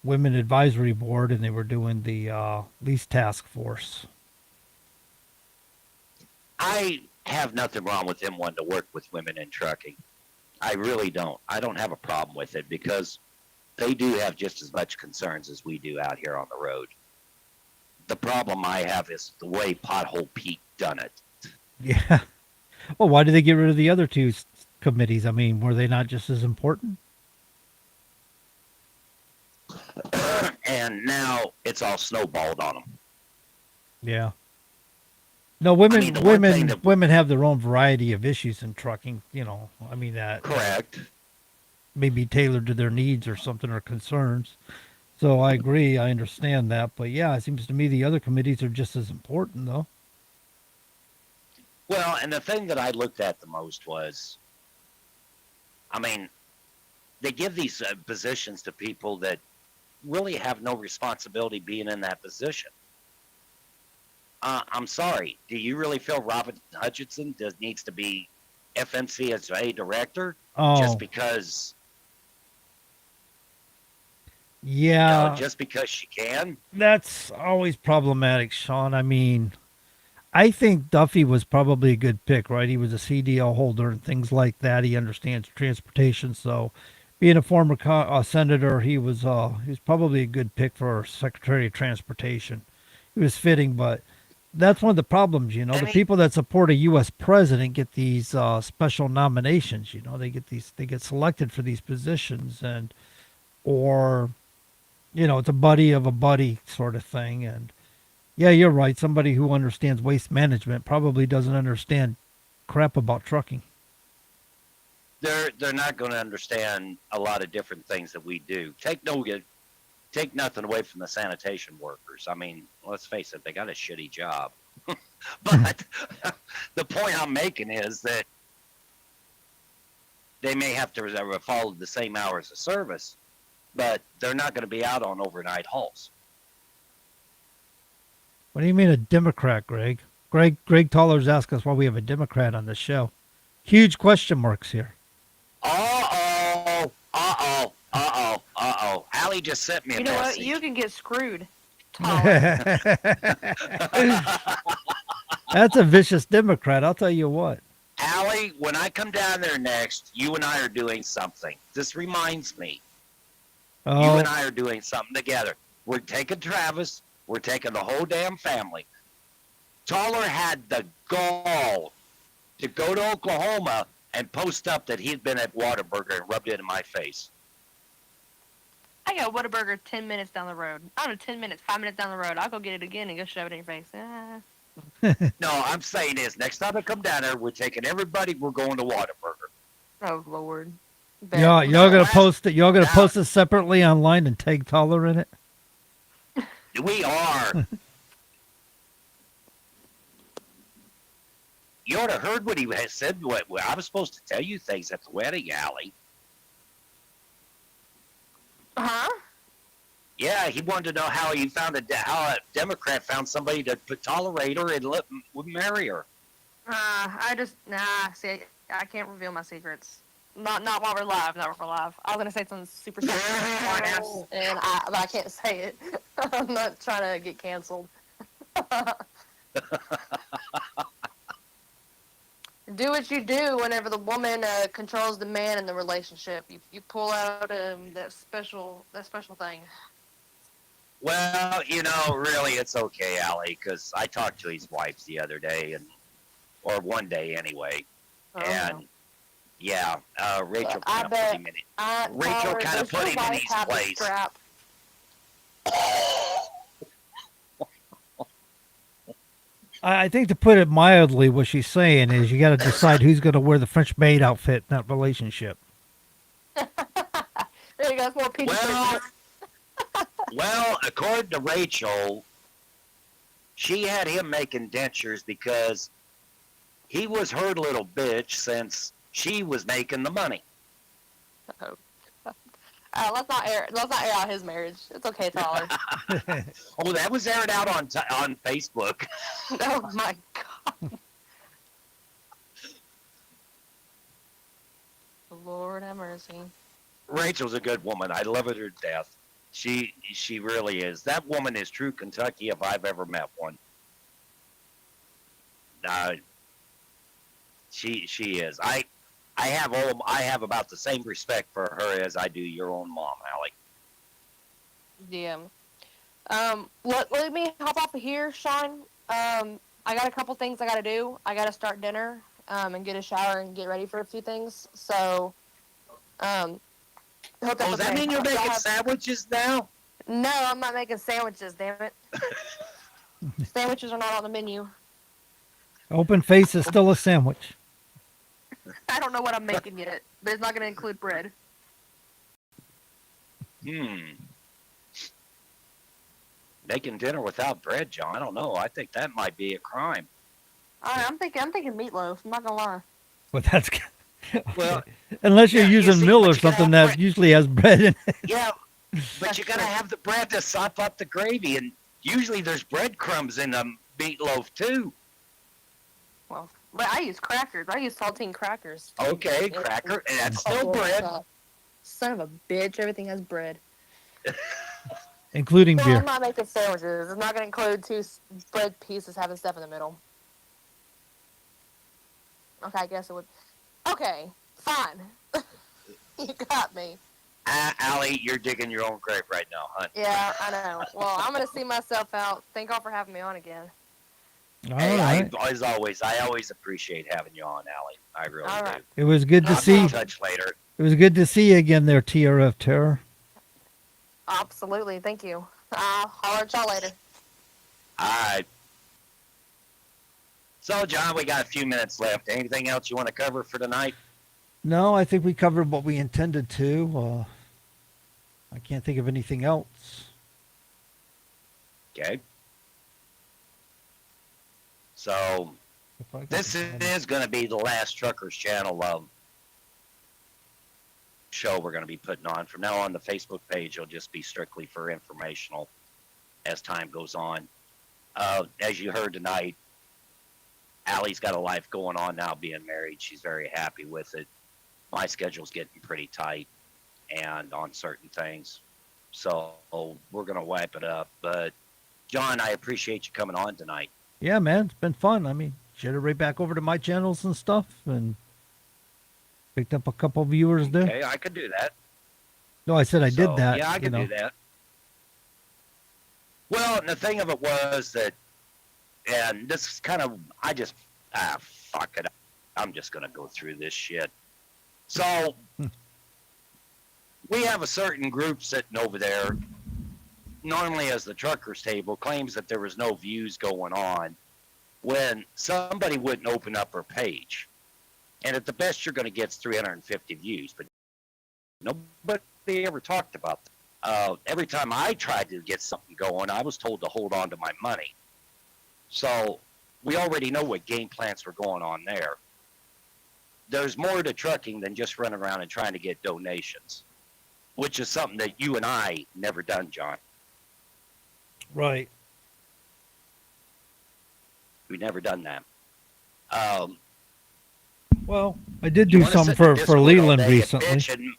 advisory board, and they were doing the lease task force. I have nothing wrong with them wanting to work with women in trucking. I really don't. I don't have a problem with it because they do have just as much concerns as we do out here on the road. The problem I have is the way Pothole Pete done it. Yeah. Well, why did they get rid of the other two committees? I mean, were they not just as important? And now it's all snowballed on them. Yeah. No, I mean, the one thing that women have their own variety of issues in trucking. You know, I mean that correct. may be tailored to their needs or something or concerns. So I agree. I understand that, but yeah, it seems to me the other committees are just as important, though. Well, and the thing that I looked at the most was, I mean, they give these positions to people that really have no responsibility being in that position. I'm sorry. Do you really feel Robert Hutchinson needs to be FMCSA director just Oh, because yeah, just because she can? that's always problematic, Sean. I mean, I think Duffy was probably a good pick, right? He was a CDL holder and things like that. He understands transportation, so being a former senator, he was probably a good pick for Secretary of Transportation. He was fitting, but that's one of the problems. You know, the And he, people that support a U.S. president get these special nominations. You know, they get selected for these positions, and or you know, it's a buddy of a buddy sort of thing, and yeah, you're right. Somebody who understands waste management probably doesn't understand crap about trucking. they're not going to understand a lot of different things that we do. Take nothing away from the sanitation workers. I mean, let's face it, they got a shitty job. But the point I'm making is that they may have to follow the same hours of service, but they're not going to be out on overnight hauls. What do you mean a Democrat, Greg? Greg Toller's asked us why we have a Democrat on the show. Huge question marks here. Allie just sent me a You know what? message. You can get screwed. Tyler. That's a vicious Democrat, I'll tell you what. Allie, when I come down there next, you and I are doing something. This reminds me. You Oh, and I are doing something together. We're taking Travis. We're taking the whole damn family. Toller had the gall to go to Oklahoma and post up that he'd been at Whataburger and rubbed it in my face. I got Whataburger 10 minutes down the road. I don't know, 10 minutes, 5 minutes down the road. I'll go get it again and go shove it in your face. No, I'm saying is next time I come down there, we're taking everybody. We're going to Whataburger. Oh, Lord. Bet. y'all gonna Last- post it? Y'all gonna now- post it separately online and tag Toller in it? We are. You ought to heard what he had said. I was supposed to tell you things at the wedding, Allie. Huh? Yeah, he wanted to know how how a Democrat found somebody to tolerate her and would marry her. See, I can't reveal my secrets. Not while we're live. Not while we're live. I was gonna say something super smart ass, but I can't say it. I'm not trying to get canceled. Do what you do whenever the woman controls the man in the relationship. You pull out that special thing. Well, really, it's okay, Allie, because I talked to his wife the other day, or one day anyway, and yeah, Rachel kind of put him in it. Rachel kind of put him in his place. Strap? I think to put it mildly, what she's saying is you got to decide who's going to wear the French maid outfit in that relationship. There you go. That's more PG. Well, according to Rachel, she had him making dentures because he was her little bitch since she was making the money. Let's not air out his marriage. It's okay, Tyler. Oh, that was aired out on Facebook. Oh my God. Lord have mercy. Rachel's a good woman. I love her to death. She really is. That woman is true Kentucky if I've ever met one. She is. I have about the same respect for her as I do your own mom, Allie. Yeah. Let me hop off of here, Sean. I got a couple things I got to do. I got to start dinner, and get a shower and get ready for a few things. So, Hooked Oh, up does with that me. mean you're Y'all making have- sandwiches now? No, I'm not making sandwiches, damn it. Sandwiches are not on the menu. Open face is still a sandwich. I don't know what I'm making yet, but it's not going to include bread. Making dinner without bread, John. I don't know. I think that might be a crime. I'm thinking meatloaf. I'm not gonna lie. But that's Well, unless you're yeah, you using see, mill but or you gotta something have that bread. usually has bread in it. Yeah, but That's you gotta true. have the bread to sop up the gravy, and usually there's breadcrumbs in the meatloaf too. Well, but I use crackers. I use saltine crackers. Okay, Yeah. cracker, and that's Oh, still bread. Son of a bitch! Everything has bread. Including Well, beer. I'm not making sandwiches. It's not gonna include two bread pieces having stuff in the middle. Okay, I guess it would. Okay, fine. You got me. Allie, you're digging your own grave right now, hun. Yeah, I know. Well, I'm gonna see myself out. Thank y'all for having me on again. All Hey, right. as always, I always appreciate having you on, Allie. I really All do. right. It was good to I'll be see. in touch later. It was good to see you again there, TRF Terror. Absolutely. Thank you. I'll holler at y'all later. All right. So, John, we got a few minutes left. Anything else you want to cover for tonight? No, I think we covered what we intended to. I can't think of anything else. Okay. So, If I can this find it. is going to be the last Truckers Channel show we're going to be putting on. From now on, the Facebook page will just be strictly for informational as time goes on. As you heard tonight, Allie's got a life going on now being married. She's very happy with it. My schedule's getting pretty tight and on certain things. So we're going to wipe it up. But, John, I appreciate you coming on tonight. Yeah, man, it's been fun. I mean, shared it right back over to my channels and stuff, and picked up a couple viewers there. Okay, I could do that. No, I said I did So, that. Yeah, I could do that. Well, and the thing of it was that, and this is kind of, fuck it. I'm just going to go through this shit. So, we have a certain group sitting over there, normally as the truckers table, claims that there was no views going on when somebody wouldn't open up her page. And at the best you're going to get is 350 views, but nobody ever talked about that. Every time I tried to get something going, I was told to hold on to my money. So we already know what game plans were going on there. There's more to trucking than just running around and trying to get donations, which is something that you and I never done, John. Right. We never done that. Well, I did You do wanna something sit in the for Discord all Leland day and recently. bitch and-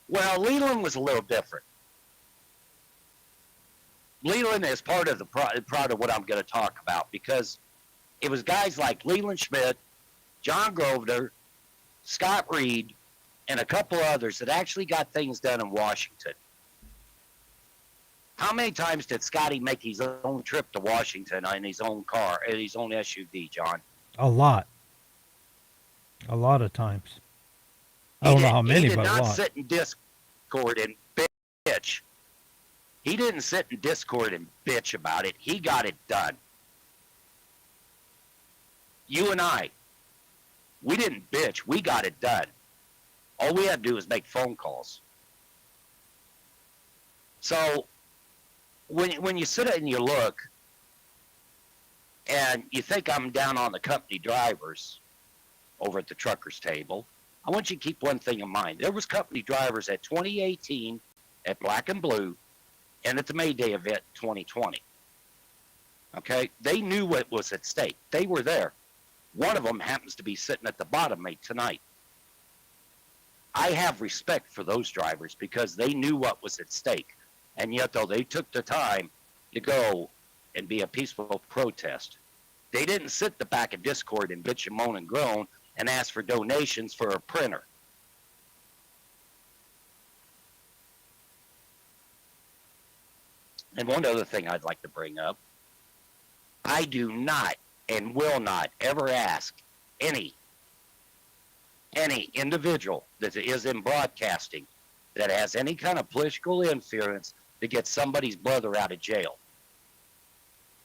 Well, Leland was a little different. Leland is part of what I'm going to talk about, because it was guys like Leland Schmidt, John Grosvenor, Scott Reed, and a couple others that actually got things done in Washington. How many times did Scotty make his own trip to Washington in his own car, in his own SUV, John? A lot. A lot of times. I don't know how many, He did but a not lot. sit in Discord and bitch. He didn't sit in Discord and bitch about it. He got it done. You and I, we didn't bitch. We got it done. All we had to do was make phone calls. So when you sit and you look and you think I'm down on the company drivers over at the truckers table, I want you to keep one thing in mind. There was company drivers at 2018 at Black and Blue and at the May Day event 2020. Okay? They knew what was at stake. They were there. One of them happens to be sitting at the bottom mate tonight. I have respect for those drivers because they knew what was at stake. And yet, though, they took the time to go and be a peaceful protest. They didn't sit the back of Discord and bitch and moan and groan and ask for donations for a printer. And one other thing I'd like to bring up, I do not and will not ever ask any any individual that is in broadcasting that has any kind of political interference to get somebody's brother out of jail.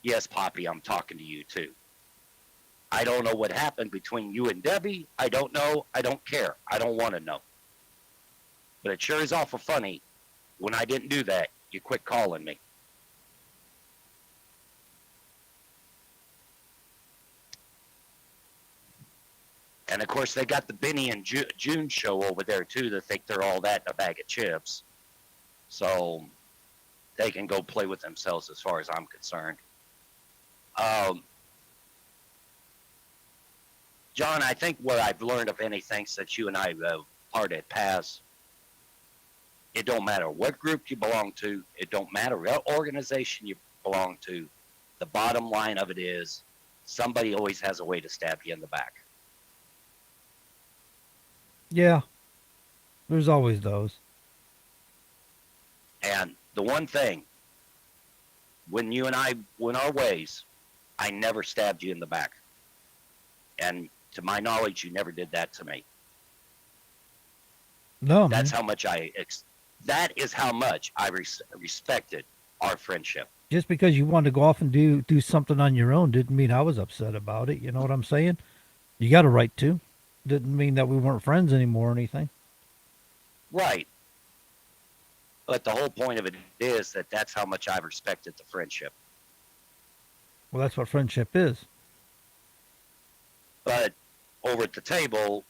Yes, Poppy, I'm talking to you too. I don't know what happened between you and Debbie. I don't know. I don't care. I don't want to know. But it sure is awful funny when I didn't do that, you quit calling me. And of course, they got the Benny and June show over there too. That think they're all that in a bag of chips. So they can go play with themselves as far as I'm concerned. John, I think what I've learned of anything since you and I parted paths, it don't matter what group you belong to. It don't matter what organization you belong to. The bottom line of it is somebody always has a way to stab you in the back. Yeah. There's always those. And the one thing, when you and I went our ways, I never stabbed you in the back. And to my knowledge, you never did that to me. No, That's man. how much that is how much I respected our friendship. Just because you wanted to go off and do something on your own didn't mean I was upset about it. You know what I'm saying? You got a right to. Didn't mean that we weren't friends anymore or anything. Right. But the whole point of it is that that's how much I've respected the friendship. Well, that's what friendship is. But over at the table,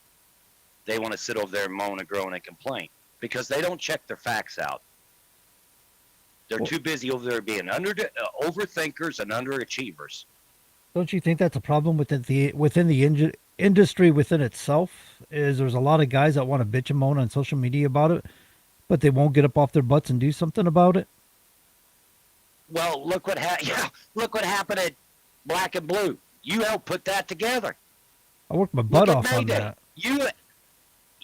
they want to sit over there and moan and groan and complain because they don't check their facts out. They're too busy over there being overthinkers and underachievers. Don't you think that's a problem within the industry within itself? Is there's a lot of guys that want to bitch and moan on social media about it, but they won't get up off their butts and do something about it? Well, look what happened at Black and Blue. You helped put that together. I worked my butt Look off at on Mayday. that.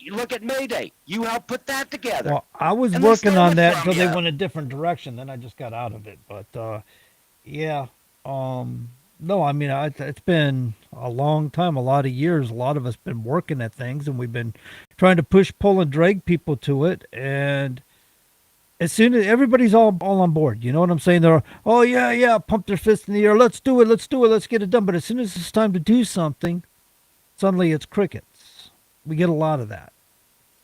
You look at Mayday. You helped put that together. Well, I was And they working stole on it that from until they ya. went a different direction. Then I just got out of it. But yeah, no, I mean, it's been a long time, a lot of years. A lot of us been working at things, and we've been trying to push, pull, and drag people to it. And as soon as everybody's all on board, you know what I'm saying? They're, oh yeah, pump their fist in the air. Let's do it, let's get it done. But as soon as it's time to do something, suddenly it's crickets. We get a lot of that.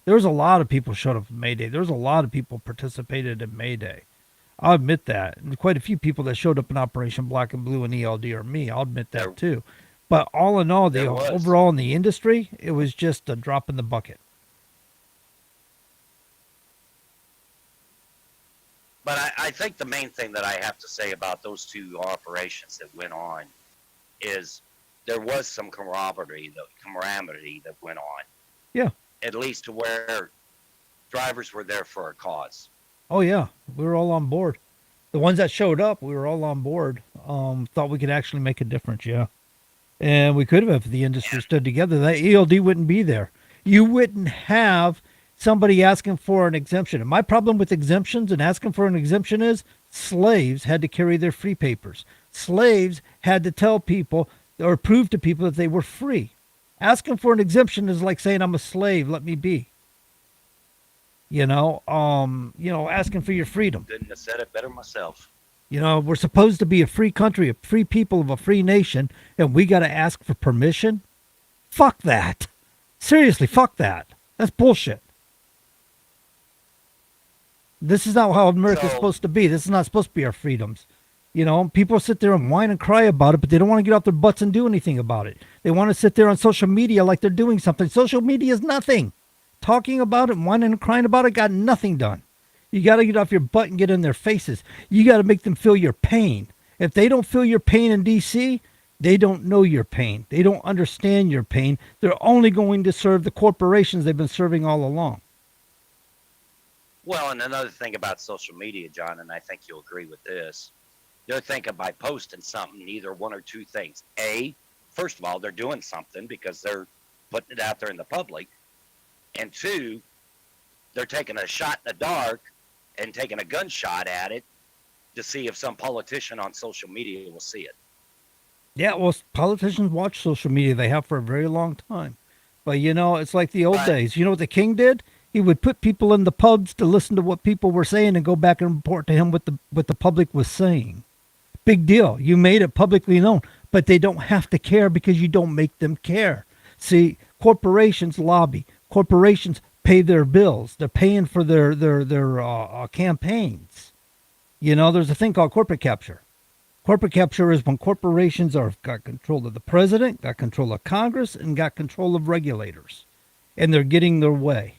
There was a lot of people showed up at Mayday. There was a lot of people participated in Mayday. I'll admit that. And quite a few people that showed up in Operation Black and Blue and ELD are me. I'll admit that too. But all in all, There was. overall in the industry, it was just a drop in the bucket. But I think the main thing that I have to say about those two operations that went on is there was some camaraderie that went on. Yeah. At least to where drivers were there for a cause. Oh yeah, we were all on board. The ones that showed up, we were all on board. Thought we could actually make a difference. Yeah, and we could have if the industry stood together. That ELD wouldn't be there. You wouldn't have somebody asking for an exemption. And my problem with exemptions and asking for an exemption is slaves had to carry their free papers. Slaves had to tell people or prove to people that they were free. Asking for an exemption is like saying I'm a slave, let me be. Asking for your freedom. Couldn't have said it better myself. You know, we're supposed to be a free country, a free people of a free nation, and we got to ask for permission? Fuck that. Seriously, fuck that. That's bullshit. This is not how America's supposed to be. This is not supposed to be our freedoms. You know, people sit there and whine and cry about it, but they don't want to get off their butts and do anything about it. They want to sit there on social media like they're doing something. Social media is nothing. Talking about it, whining and crying about it, got nothing done. You got to get off your butt and get in their faces. You got to make them feel your pain. If they don't feel your pain in D.C., they don't know your pain. They don't understand your pain. They're only going to serve the corporations they've been serving all along. Well, and another thing about social media, John, and I think you'll agree with this, they're thinking by posting something, either one or two things. A, first of all, they're doing something because they're putting it out there in the public. And two, they're taking a shot in the dark and taking a gunshot at it to see if some politician on social media will see it. Yeah, well, politicians watch social media. They have for a very long time. But it's like the old But days. You know what the king did? He would put people in the pubs to listen to what people were saying and go back and report to him what the public was saying. Big deal. You made it publicly known, but they don't have to care because you don't make them care. See, corporations lobby. Corporations pay their bills. They're paying for their campaigns. There's a thing called corporate capture. Corporate capture is when corporations are got control of the president, got control of Congress, and got control of regulators, and they're getting their way.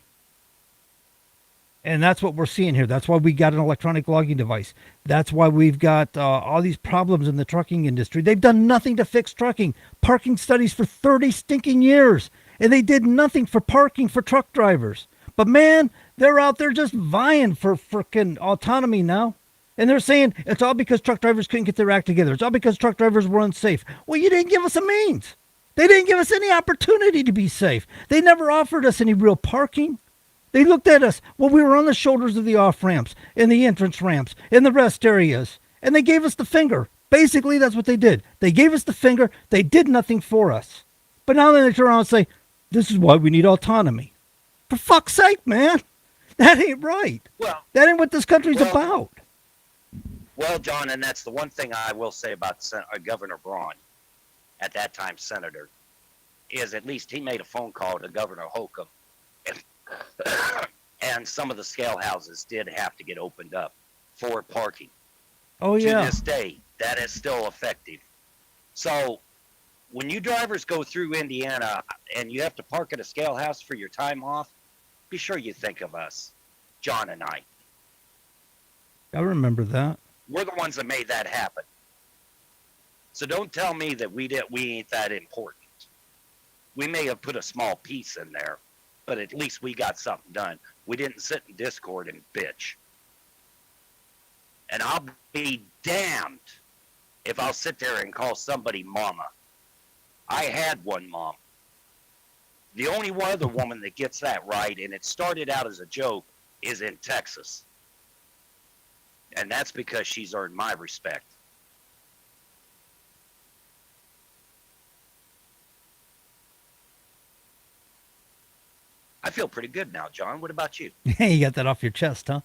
And that's what we're seeing here. That's why we got an electronic logging device. That's why we've got all these problems in the trucking industry. They've done nothing to fix trucking. Parking studies for 30 stinking years, and they did nothing for parking for truck drivers. But man, they're out there just vying for frickin' autonomy now. And they're saying it's all because truck drivers couldn't get their act together. It's all because truck drivers were unsafe. Well, you didn't give us a means. They didn't give us any opportunity to be safe. They never offered us any real parking. They looked at us. Well, we were on the shoulders of the off ramps, in the entrance ramps, in the rest areas, and they gave us the finger. Basically, that's what they did. They gave us the finger. They did nothing for us. But now they turn around and say, this is why we need autonomy. For fuck's sake, man. That ain't right. well, That ain't what this country's well, about. well, John, and that's the one thing I will say about Governor Braun, at that time senator, is at least he made a phone call to Governor Holcomb, and some of the scale houses did have to get opened up for parking. Oh, yeah. To this day, that is still effective. So when you drivers go through Indiana and you have to park at a scale house for your time off, be sure you think of us, John and I. I remember that. We're the ones that made that happen. So don't tell me that we ain't that important. We may have put a small piece in there, but at least we got something done. We didn't sit in Discord and bitch. And I'll be damned if I'll sit there and call somebody mama. I had one mom. The only one other woman that gets that right, and it started out as a joke, is in Texas. And that's because she's earned my respect. I feel pretty good now, John. What about you? You got that off your chest, huh?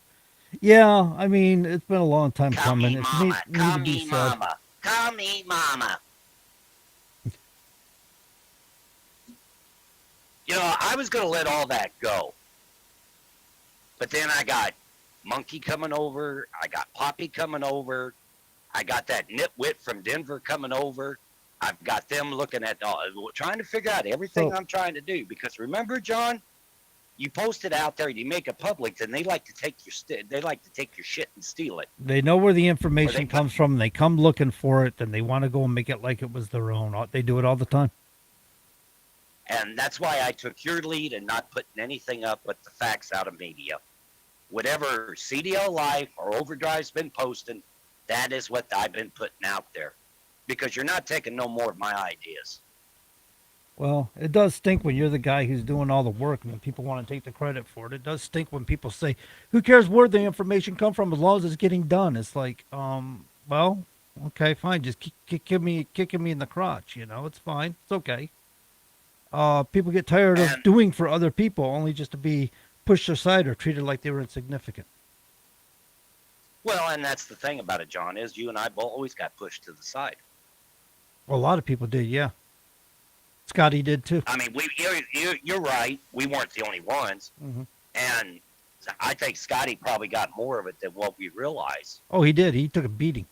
Yeah, I mean, it's been a long time Call coming. me It's mama. Call need to be me said. mama. Call me mama. I was going to let all that go. But then I got Monkey coming over. I got Poppy coming over. I got that nitwit from Denver coming over. I've got them looking at trying to figure out everything I'm trying to do. Because remember, John, you post it out there, you make it public, then they like to take your shit and steal it. They know where the information comes from. They come looking for it, and they want to go and make it like it was their own. They do it all the time. And that's why I took your lead and not putting anything up but the facts out of media. Whatever CDL Life or Overdrive's been posting, that is what I've been putting out there. Because you're not taking no more of my ideas. Well, it does stink when you're the guy who's doing all the work and when people want to take the credit for it. It does stink when people say, who cares where the information come from as long as it's getting done? It's like, well, okay, fine. Just kicking me in the crotch, it's fine. It's okay. People get tired of doing for other people only just to be pushed aside or treated like they were insignificant. Well, and that's the thing about it, John, is you and I both always got pushed to the side. Well, a lot of people did, yeah. Scotty did too. I mean, you're right. We weren't the only ones. Mm-hmm. And I think Scotty probably got more of it than what we realized. Oh, he did. He took a beating.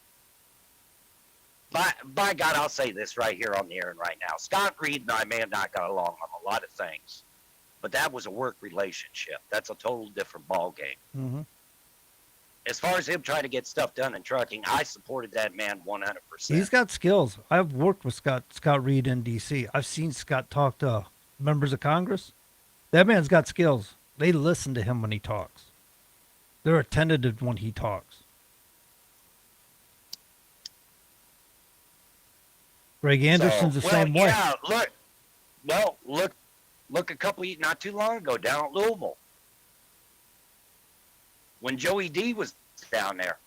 By God, I'll say this right here on the air and right now. Scott Reed and I may have not got along on a lot of things, but that was a work relationship. That's a total different ballgame. Mm-hmm. As far as him trying to get stuff done in trucking, I supported that man 100%. He's got skills. I've worked with Scott Reed in D.C. I've seen Scott talk to members of Congress. That man's got skills. They listen to him when he talks. They're attentive when he talks. Greg Anderson's the same way. Yeah, look a couple of not too long ago down at Louisville. When Joey D was down there,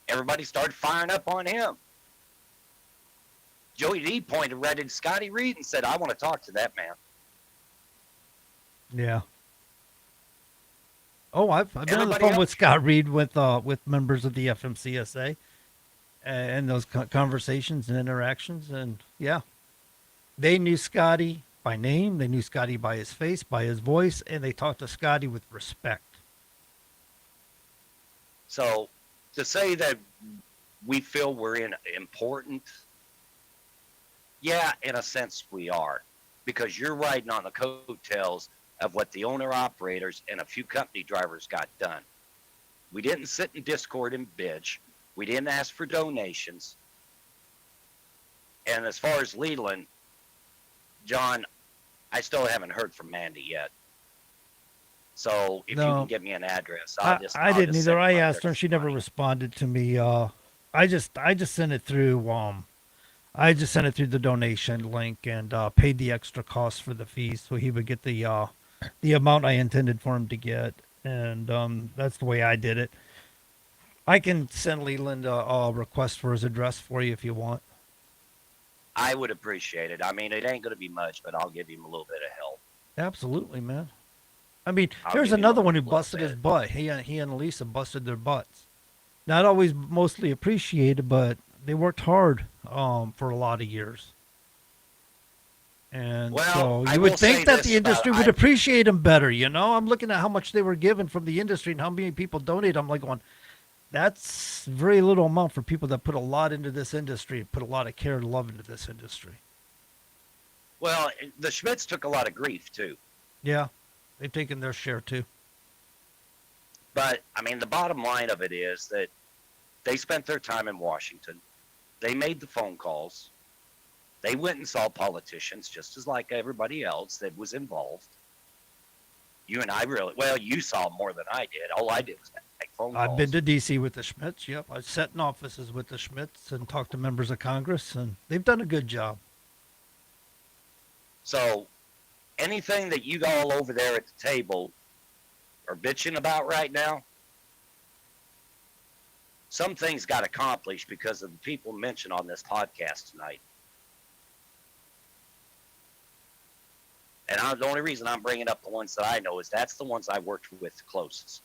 everybody started firing up on him. Joey D pointed right at Scotty Reed and said, I want to talk to that man. Yeah. Oh, I've been on the Everybody phone with else, Scott Reed with members of the FMCSA and those conversations and interactions, and yeah, they knew Scotty by name, they knew Scotty by his face, by his voice, and they talked to Scotty with respect. so to say that we feel we're important, yeah, in a sense we are, because you're riding on the coattails of what the owner operators and a few company drivers got done. We didn't sit in Discord and bitch. We didn't ask for donations. And as far as Leland, John, I still haven't heard from Mandy yet. So if you can No, give me an address, I I'll didn't just either. send I him up asked there her, and some she never money. responded to me. I just sent it through. I just sent it through the donation link and paid the extra cost for the fees, so he would get the amount I intended for him to get, and that's the way I did it. I can send Leland a request for his address for you if you want. I would appreciate it. I mean, it ain't going to be much, but I'll give him a little bit of help. Absolutely, man. I mean, I'll here's give him a another one who little busted his bit. butt. He and Lisa busted their butts. Not always mostly appreciated, but they worked hard for a lot of years. And Well, so I you will would say think that the this about industry would appreciate them better, you know? I'm looking at how much they were given from the industry and how many people donate. I'm like going, that's very little amount for people that put a lot into this industry, put a lot of care and love into this industry. well, the Schmidts took a lot of grief too. Yeah, they've taken their share too. But I mean, the bottom line of it is that they spent their time in Washington. They made the phone calls. They went and saw politicians just as like everybody else that was involved. You and I really, well, you saw more than I did. All I did was make phone I've been calls. to D.C. with the Schmidts. Yep, I've sat in offices with the Schmidts and talked to members of Congress, and they've done a good job. So anything that you all over there at the table are bitching about right now, some things got accomplished because of the people mentioned on this podcast tonight. And the only reason I'm bringing up the ones that I know is that's the ones I worked with the closest.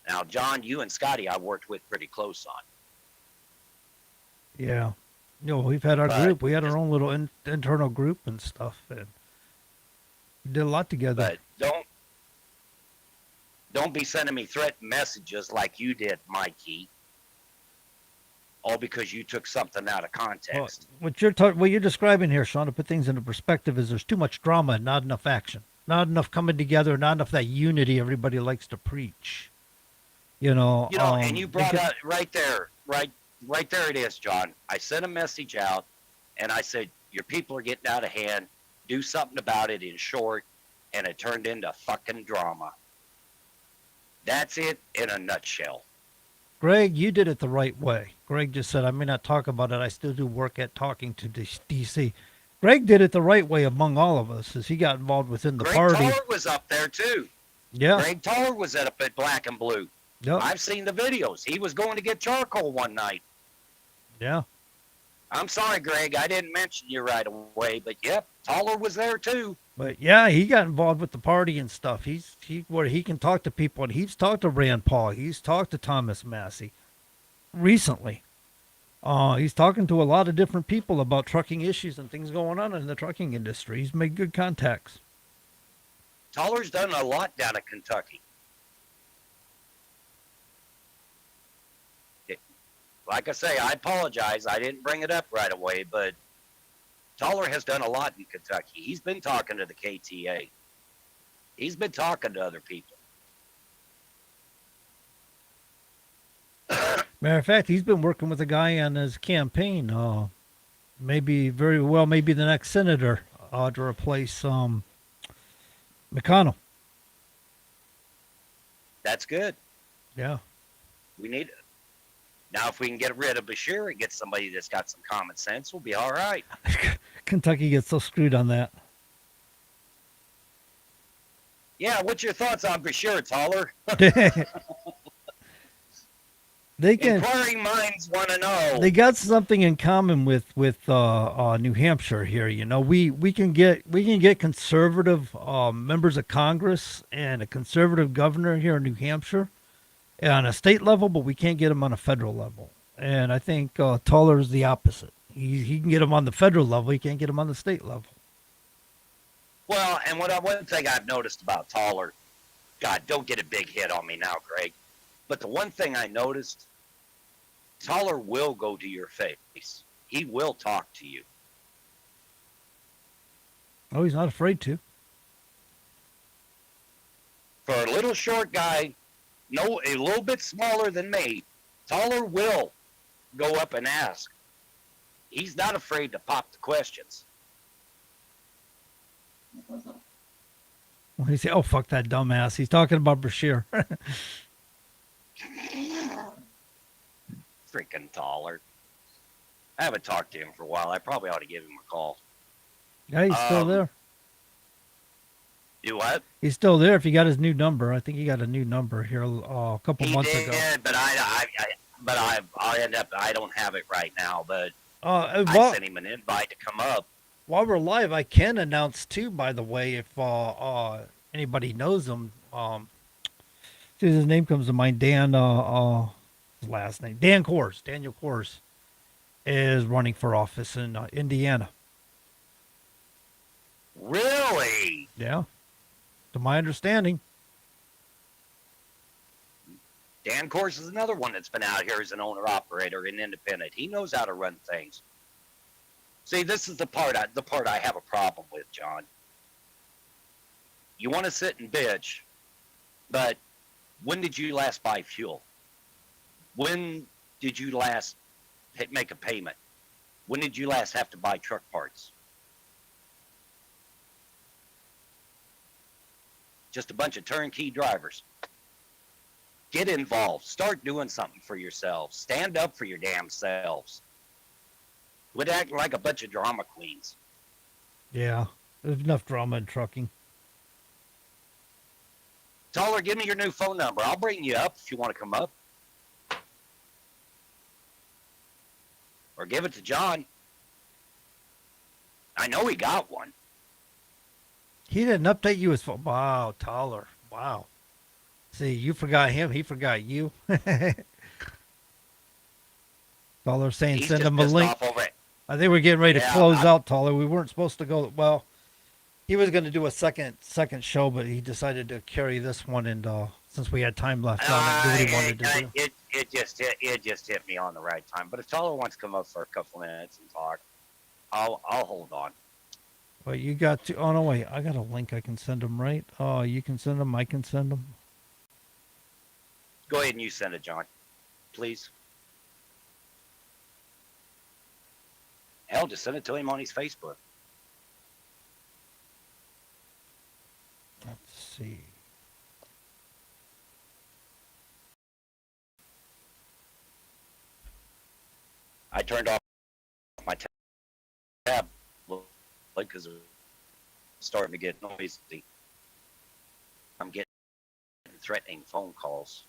Now, John, you and Scotty, I worked with pretty close on. Yeah. You know, we've had our But group. We had our own little internal group and stuff, and we did a lot together. but don't be sending me threatening messages like you did, Mikey. All because you took something out of Well, context. what you're describing here, Sean, to put things into perspective, is there's too much drama and not enough action, not enough coming together, not enough that unity everybody likes to preach. And you brought up right there, right there it is, John. I sent a message out and I said, your people are getting out of hand. Do something about it in short. And it turned into fucking drama. That's it in a nutshell. Greg, you did it the right way. Greg just said, I may not talk about it. I still do work at talking to DC. Greg did it the right way among all of us as he got involved within the Greg party. Toller was up there too. Yeah. Greg Toller was up at Black and Blue. Yep. I've seen the videos. He was going to get charcoal one night. Yeah. I'm sorry, Greg. I didn't mention you right away, but yep, Toller was there too. But yeah, he got involved with the party and stuff. Where he can talk to people, and he's talked to Rand Paul. He's talked to Thomas Massey recently. He's talking to a lot of different people about trucking issues and things going on in the trucking industry. He's made good contacts. Toller's done a lot down in Kentucky. Like I say, I apologize. I didn't bring it up right away, but Toller has done a lot in Kentucky. He's been talking to the KTA. He's been talking to other people. Matter of fact, he's been working with a guy on his campaign. Maybe the next senator to replace McConnell. That's good. Yeah. We need it. Now, if we can get rid of Bashir and get somebody that's got some common sense, we'll be all right. Kentucky gets so screwed on that. Yeah, what's your thoughts on Bashir, Toller? They can. Inquiring minds want to know. They got something in common with New Hampshire here. You know, we can get conservative members of Congress and a conservative governor here in New Hampshire on a state level, but we can't get them on a federal level. And I think Toller is the opposite. He can get them on the federal level. He can't get them on the state level. Well, and one thing I've noticed about Toller, God, don't get a big hit on me now, Craig. But the one thing I noticed, Toller will go to your face. He will talk to you. Oh, he's not afraid to. For a little short guy, a little bit smaller than me, Toller will go up and ask. He's not afraid to pop the questions. When he say, "Oh fuck that dumbass," he's talking about Bashir. Freaking Toller. I haven't talked to him for a while. I probably ought to give him a call. Yeah, he's still there. Do what? He's still there. If you got his new number, I think he got a new number here a couple months ago. He did, but I end up. I don't have it right now. But I sent him an invite to come up. While we're live, I can announce too. By the way, if anybody knows him, his name comes to mind. Dan, his last name, Dan Kors, Daniel Kors, is running for office in Indiana. Really? Yeah, to my understanding. Dan Kors is another one that's been out here as an owner-operator and independent. He knows how to run things. See, this is the part I have a problem with, John. You want to sit and bitch, but when did you last buy fuel? When did you last make a payment? When did you last have to buy truck parts? Just a bunch of turnkey drivers. Get involved. Start doing something for yourselves. Stand up for your damn selves. Quit acting like a bunch of drama queens. Yeah, there's enough drama in trucking. Toller, give me your new phone number. I'll bring you up if you want to come up. Or give it to John. I know he got one. He didn't update you his phone. Wow, Toller. Wow. See, you forgot him. He forgot you. Toller saying He's send just him a pissed link. off over it. I think we're getting ready to Yeah, close out, Toller. We weren't supposed to go. Well, he was going to do a second show, but he decided to carry this one, and since we had time left on it, do what he wanted to do. It just hit me on the right time. But if Toller wants to come up for a couple minutes and talk, I'll hold on. Well, you got to. Oh no, wait! I got a link I can send him, right? Oh, you can send him. I can send him. Go ahead and you send it, John, please. Hell, just send it to him on his Facebook. Let's see. I turned off my tab because it's starting to get noisy. I'm getting threatening phone calls.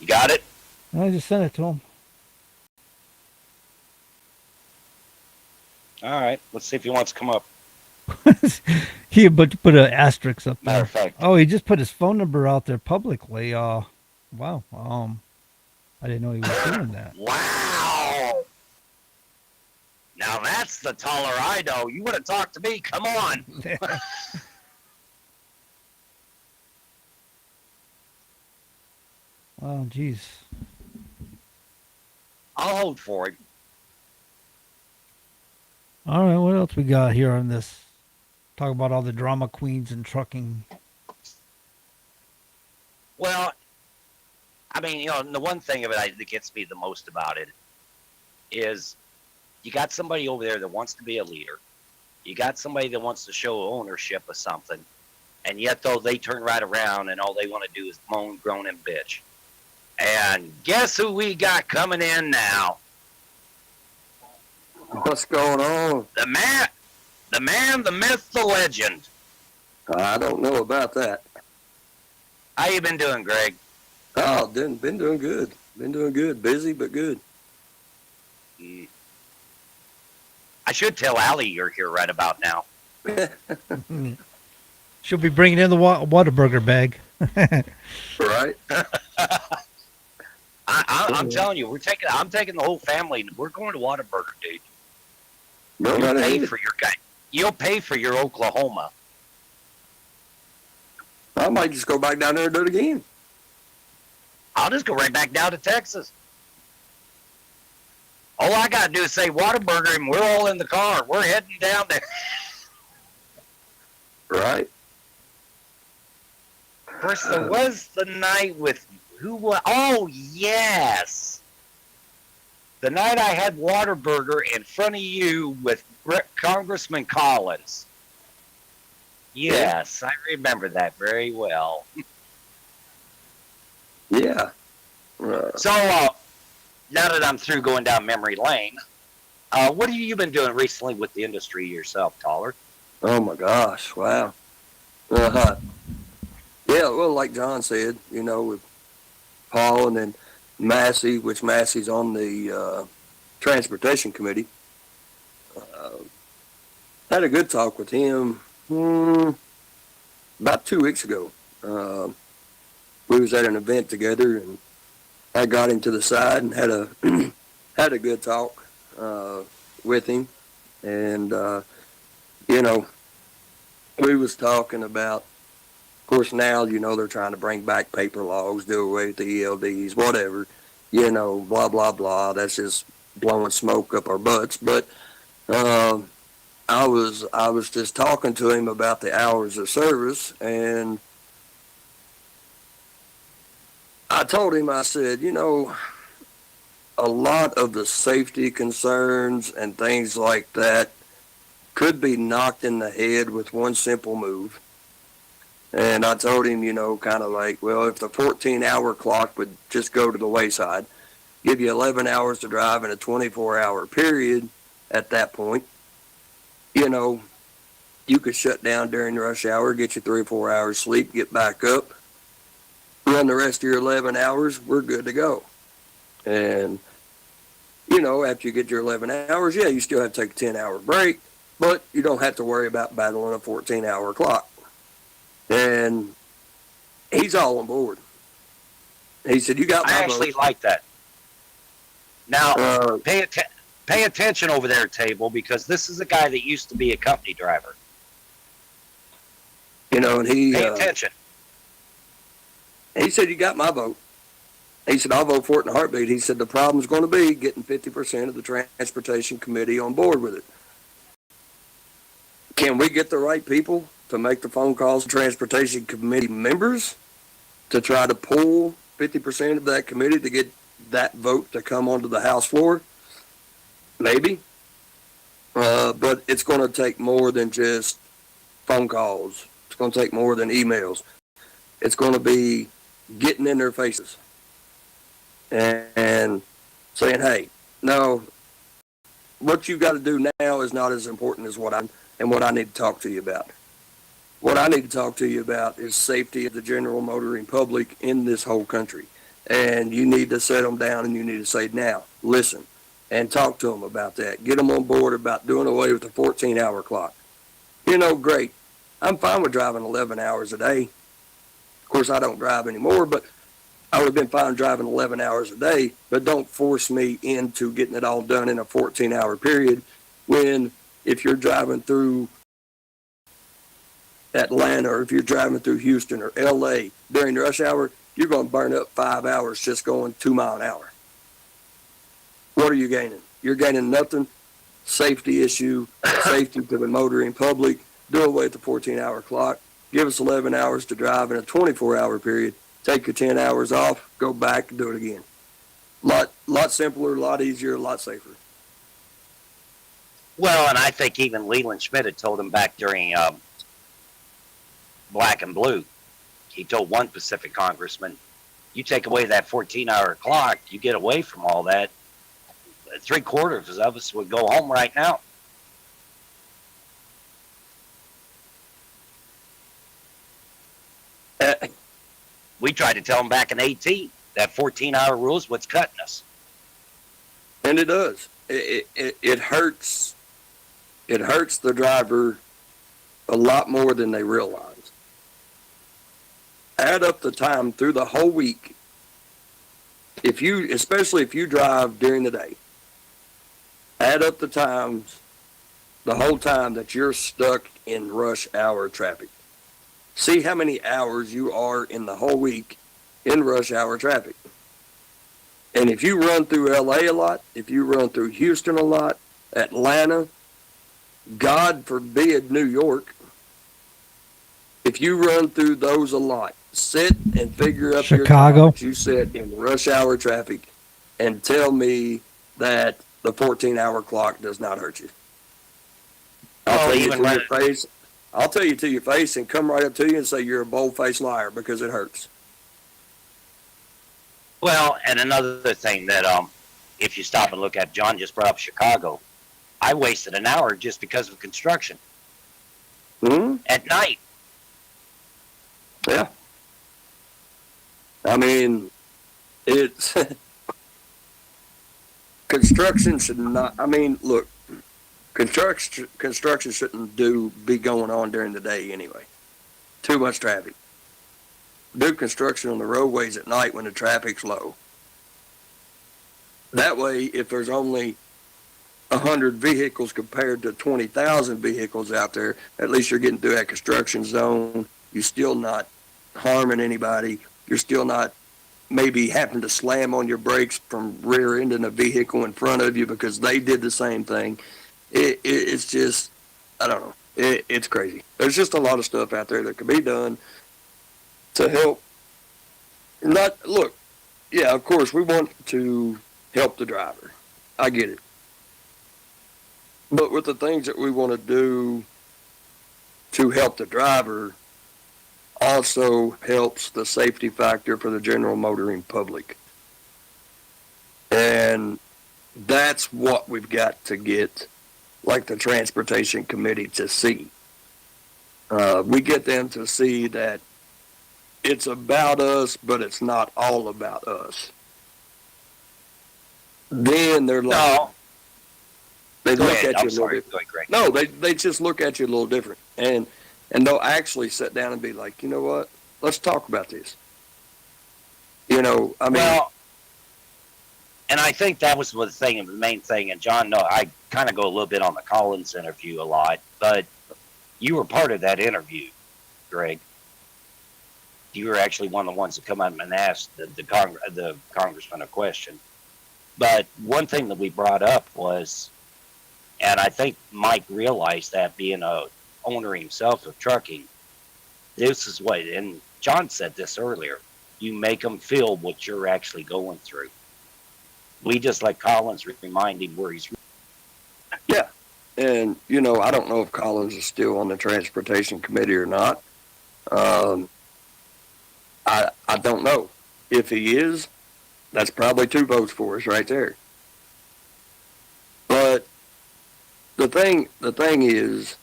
You got it? I just sent it to him. All right. Let's see if he wants to come up. He put an asterisk up there. Matter of fact. Oh, he just put his phone number out there publicly. Wow. I didn't know he was doing that. Wow. Now that's the Toller I know. You want to talk to me? Come on. Oh, jeez. I'll hold for him. All right, what else we got here on this? Talk about all the drama queens and trucking. Well, I mean, the one thing of it that gets me the most about it is you got somebody over there that wants to be a leader. You got somebody that wants to show ownership of something, and yet though they turn right around and all they want to do is moan, groan, and bitch. And guess who we got coming in now? What's going on? The man, the myth, the legend. I don't know about that. How you been doing, Greg? Oh, been doing good. Been doing good. Busy, but good. I should tell Allie you're here right about now. She'll be bringing in the Whataburger bag. Right? I'm telling you, I'm taking the whole family. We're going to Whataburger, dude. No, You'll not pay ahead. for your guy. You'll pay for your Oklahoma. I might just go back down there and do it again. I'll just go right back down to Texas. All I got to do is say Whataburger, and we're all in the car. We're heading down there. Right? First, there was the night with who was? Oh, yes. The night I had Whataburger in front of you with Congressman Collins. Yes, I remember that very well. Yeah. So, now that I'm through going down memory lane, what have you been doing recently with the industry yourself, Toller? Oh my gosh! Wow. Yeah. Well, like John said, with Paul and then Massey, which Massey's on the transportation committee. Had a good talk with him about 2 weeks ago. We was at an event together, and I got him to the side and had a had a good talk with him, and we was talking about. Of course, now they're trying to bring back paper logs, do away with the ELDs, whatever. Blah blah blah. That's just blowing smoke up our butts. But I was just talking to him about the hours of service, and I told him, I said, a lot of the safety concerns and things like that could be knocked in the head with one simple move. And I told him, kind of like, well, if the 14-hour clock would just go to the wayside, give you 11 hours to drive in a 24-hour period at that point, you could shut down during rush hour, get you 3 or 4 hours sleep, get back up, run the rest of your 11 hours, we're good to go. And, after you get your 11 hours, yeah, you still have to take a 10-hour break, but you don't have to worry about battling a 14-hour clock. And he's all on board. He said, you got my I actually vote. like that. Now, pay attention over there, Table, because this is a guy that used to be a company driver. And he Pay attention. He said, you got my vote. He said, I'll vote for it in a heartbeat. He said, the problem's going to be getting 50% of the transportation committee on board with it. Can we get the right people to make the phone calls to transportation committee members to try to pull 50% of that committee to get that vote to come onto the House floor? Maybe. But it's going to take more than just phone calls. It's going to take more than emails. It's going to be getting in their faces and saying, hey, no, what you got to do now is not as important as what I need to talk to you about. What I need to talk to you about is safety of the general motoring public in this whole country. And you need to set them down and you need to say, now, listen, and talk to them about that. Get them on board about doing away with the 14-hour clock. Great. I'm fine with driving 11 hours a day. Of course, I don't drive anymore, but I would have been fine driving 11 hours a day, but don't force me into getting it all done in a 14-hour period when if you're driving through Atlanta or if you're driving through Houston or LA during rush hour, you're going to burn up 5 hours just going 2 miles an hour. What are you gaining? You're gaining nothing. Safety issue, safety to the motoring public, do away with the 14-hour clock, give us 11 hours to drive in a 24-hour period, take your 10 hours off, go back and do it again. Lot simpler, a lot easier, a lot safer. Well, and I think even Leland Schmidt had told him back during Black and Blue. He told one Pacific congressman, "You take away that 14-hour clock, you get away from all that. 3/4 of us would go home right now." We tried to tell him back in 18 that 14-hour rule is what's cutting us. And it does. It hurts. It hurts the driver a lot more than they realize. Add up the time through the whole week. Especially if you drive during the day, add up the times, the whole time that you're stuck in rush hour traffic. See how many hours you are in the whole week in rush hour traffic. And if you run through LA a lot, if you run through Houston a lot, Atlanta, God forbid New York, if you run through those a lot, sit and figure up your time Chicago. that you sit in rush hour traffic and tell me that the 14-hour clock does not hurt you. I'll tell you to your face. I'll tell you to your face and come right up to you and say you're a bold-faced liar because it hurts. Well, and another thing that if you stop and look at, John just brought up Chicago. I wasted an hour just because of construction at night. Yeah. I mean, it's construction should not. I mean, look, construction shouldn't be going on during the day anyway. Too much traffic. Do construction on the roadways at night when the traffic's low. That way, if there's only 100 vehicles compared to 20,000 vehicles out there, at least you're getting through that construction zone. You're still not harming anybody. You're still not maybe having to slam on your brakes from rear-ending a vehicle in front of you because they did the same thing. It's just, I don't know. It's crazy. There's just a lot of stuff out there that could be done to help. Look, yeah, of course, we want to help the driver. I get it. But with the things that we want to do to help the driver also helps the safety factor for the general motoring public. And that's what we've got to get, like the Transportation Committee, to see. We get them to see that it's about us, but it's not all about us. Then they're like, No. they Go look ahead. at you I'm a little sorry. bit. Go ahead, Greg. No, they just look at you a little different. And they'll actually sit down and be like, you know what? Let's talk about this. You know, I mean. Well, and I think that was the main thing. And John, no, I kind of go a little bit on the Collins interview a lot, but you were part of that interview, Greg. You were actually one of the ones that come up and asked the congressman a question. But one thing that we brought up was, and I think Mike realized that being a owner himself of trucking, this is what, and John said this earlier, you make them feel what you're actually going through. We just let Collins remind him where he's. Yeah. And, you know, I don't know if Collins is still on the Transportation Committee or not. I don't know. If he is, that's probably 2 votes for us right there. But the thing is,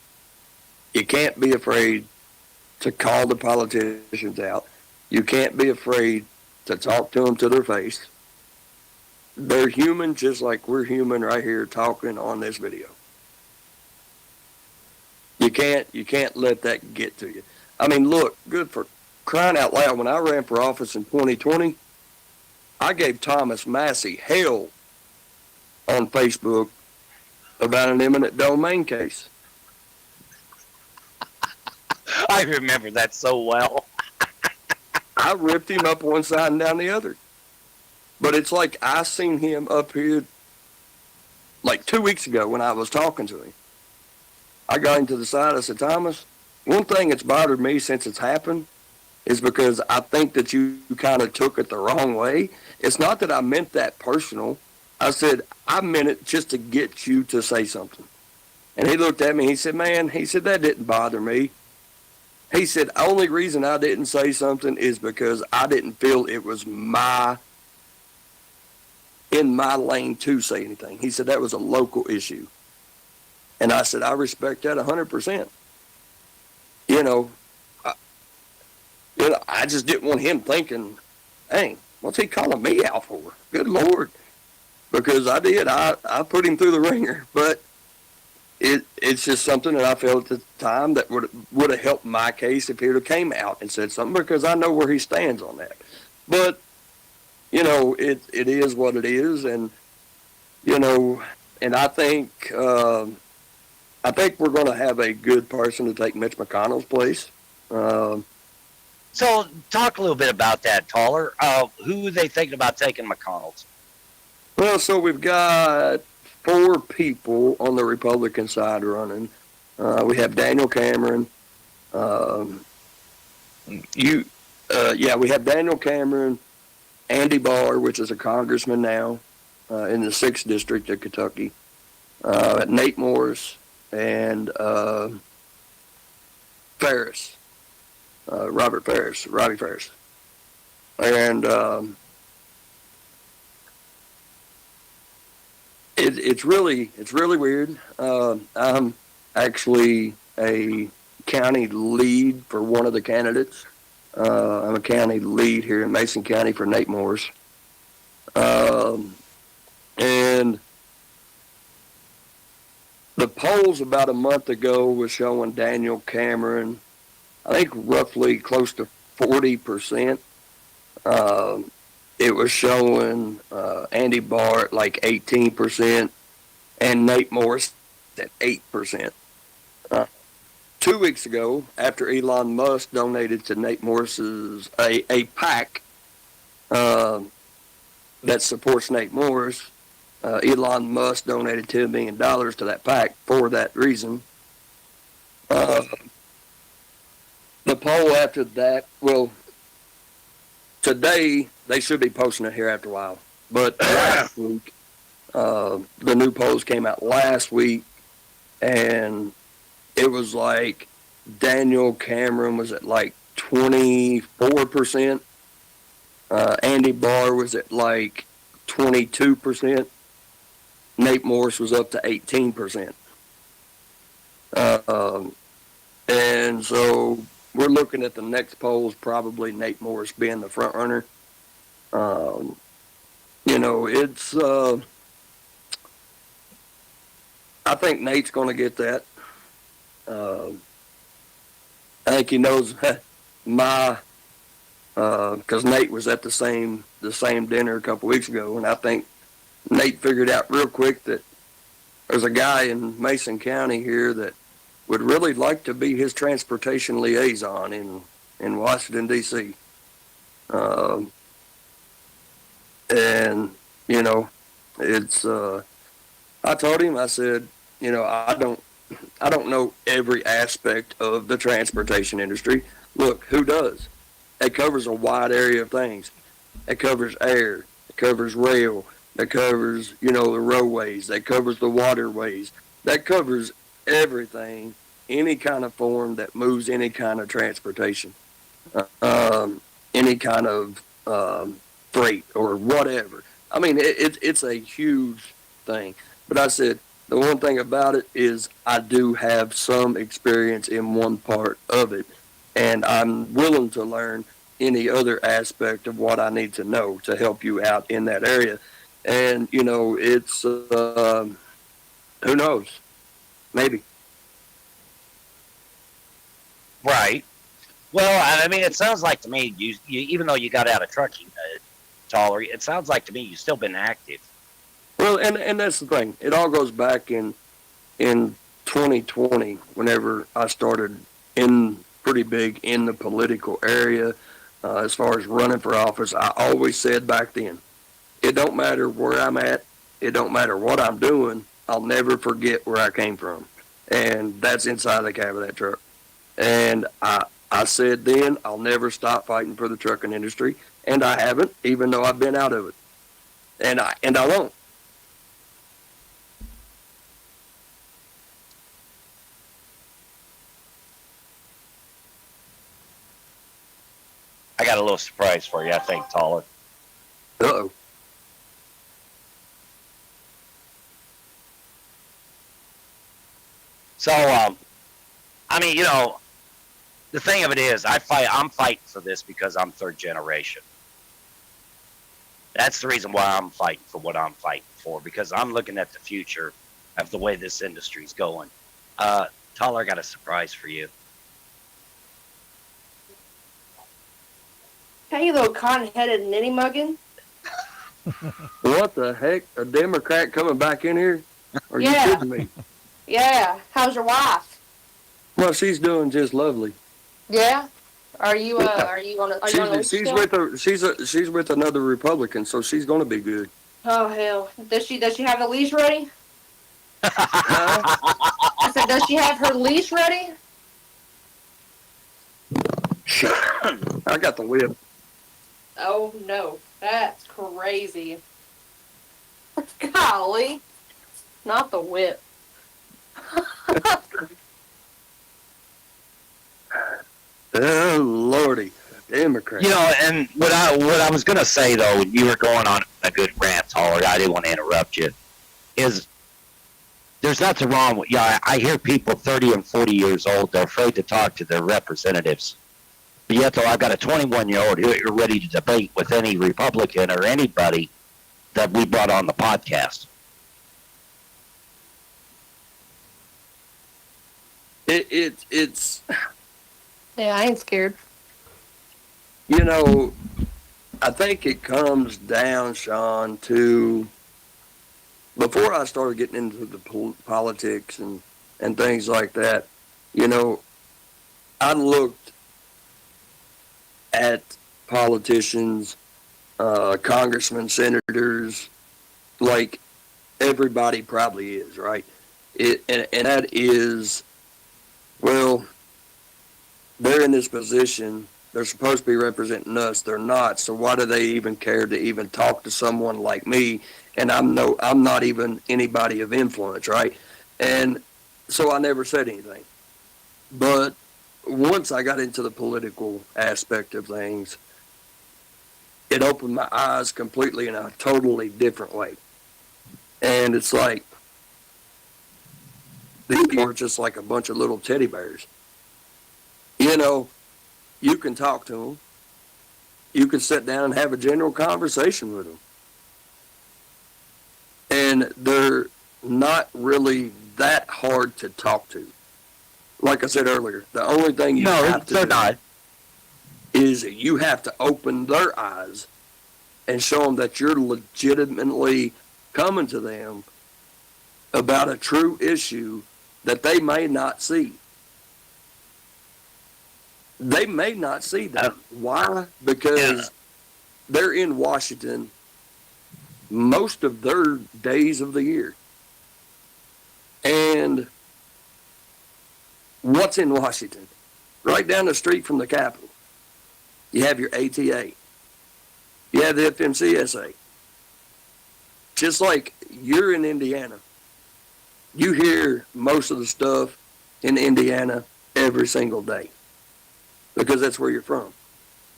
you can't be afraid to call the politicians out. You can't be afraid to talk to them to their face. They're human just like we're human right here talking on this video. You can't let that get to you. I mean, look, good for crying out loud. When I ran for office in 2020, I gave Thomas Massey hell on Facebook about an eminent domain case. I remember that so well. I ripped him up one side and down the other. But it's like I seen him up here like 2 weeks ago when I was talking to him. I got him to the side. I said, Thomas, one thing that's bothered me since it's happened is because I think that you kind of took it the wrong way. It's not that I meant that personal. I said, I meant it just to get you to say something. And he looked at me. He said, "Man," he said, "that didn't bother me." He said, "Only reason I didn't say something is because I didn't feel it was in my lane to say anything." He said that was a local issue. And I said, "I respect that 100%. You know, I, I just didn't want him thinking, dang, what's he calling me out for? Good Lord." Because I did. I put him through the ringer. But it's just something that I felt at the time that would have helped my case if he would have came out and said something, because I know where he stands on that. But, it is what it is. And, and I think we're going to have a good person to take Mitch McConnell's place. So talk a little bit about that, Taller. Who are they thinking about taking McConnell's? Well, so we've got 4 people on the Republican side running. We have Daniel Cameron. We have Daniel Cameron, Andy Barr, which is a congressman now in the 6th District of Kentucky, Nate Morris, and Ferris, Robbie Ferris. And it's really weird. I'm actually a county lead for one of the candidates. I'm a county lead here in Mason County for Nate Morris. And the polls about a month ago was showing Daniel Cameron, I think, roughly close to 40%. It was showing Andy Barr at like 18% and Nate Morris at 8%. 2 weeks ago, after Elon Musk donated to Nate Morris's a PAC that supports Nate Morris, Elon Musk donated $10 million to that PAC for that reason. The poll after that, well, today they should be posting it here after a while, but last week, the new polls came out last week, and it was like Daniel Cameron was at like 24%. Andy Barr was at like 22%. Nate Morris was up to 18%. And so we're looking at the next polls, probably Nate Morris being the front runner. It's I think Nate's going to get that. I think he knows because Nate was at the same dinner a couple weeks ago, and I think Nate figured out real quick that there's a guy in Mason County here that would really like to be his transportation liaison in Washington, D.C. And, it's, I told him, I said, I don't know every aspect of the transportation industry. Look, who does? It covers a wide area of things. It covers air. It covers rail. That covers, the roadways. That covers the waterways. That covers everything, any kind of form that moves any kind of transportation, any kind of freight or whatever. I mean, it's a huge thing. But I said, the one thing about it is I do have some experience in one part of it, and I'm willing to learn any other aspect of what I need to know to help you out in that area. And, it's, who knows? Maybe. Right. Well, I mean, it sounds like to me, you even though you got out of trucking, Taller, it sounds like to me you've still been active. Well, and that's the thing. It all goes back in 2020, whenever I started in pretty big in the political area, as far as running for office. I always said back then, it don't matter where I'm at. It don't matter what I'm doing. I'll never forget where I came from. And that's inside the cab of that truck. And I said then, I'll never stop fighting for the trucking industry. And I haven't, even though I've been out of it. And I won't. I got a little surprise for you, I think, Taller. Uh-oh. So, I mean, the thing of it is, I'm fighting for this because I'm third generation. That's the reason why I'm fighting for what I'm fighting for, because I'm looking at the future of the way this industry's going. Taller, I got a surprise for you. Hey, you little cotton-headed nitty muggin. What the heck? A Democrat coming back in here? Are you Yeah. kidding me? Yeah. How's your wife? Well, she's doing just lovely. Yeah. Are you on the lease She's still? she's with another Republican, so she's going to be good. Oh hell. Does she have the lease ready? Huh? I said, does she have her lease ready? I got the whip. Oh no, that's crazy. Golly, not the whip. Oh lordy, Democrat. And what I was gonna say though, you were going on a good rant, Taller. I didn't want to interrupt you. Is there's nothing wrong with I hear people 30 and 40 years old. They're afraid to talk to their representatives. But yet, though, I've got a 21-year-old who are ready to debate with any Republican or anybody that we brought on the podcast. It's Yeah, I ain't scared. I think it comes down, Sean, to before I started getting into the politics and things like that, I looked at politicians, congressmen, senators, like everybody probably is, right? And that is, well, they're in this position. They're supposed to be representing us. They're not. So why do they even care to even talk to someone like me? And I'm not even anybody of influence, right? And so I never said anything. But once I got into the political aspect of things, it opened my eyes completely in a totally different way. And it's like, these people are just like a bunch of little teddy bears. You can talk to them. You can sit down and have a general conversation with them. And they're not really that hard to talk to. Like I said earlier, the only thing you have to do is you have to open their eyes and show them that you're legitimately coming to them about a true issue that they may not see. They may not see that. Why? Because they're in Washington most of their days of the year. And what's in Washington? Right down the street from the Capitol, you have your ATA. You have the FMCSA. Just like you're in Indiana, you hear most of the stuff in Indiana every single day because that's where you're from.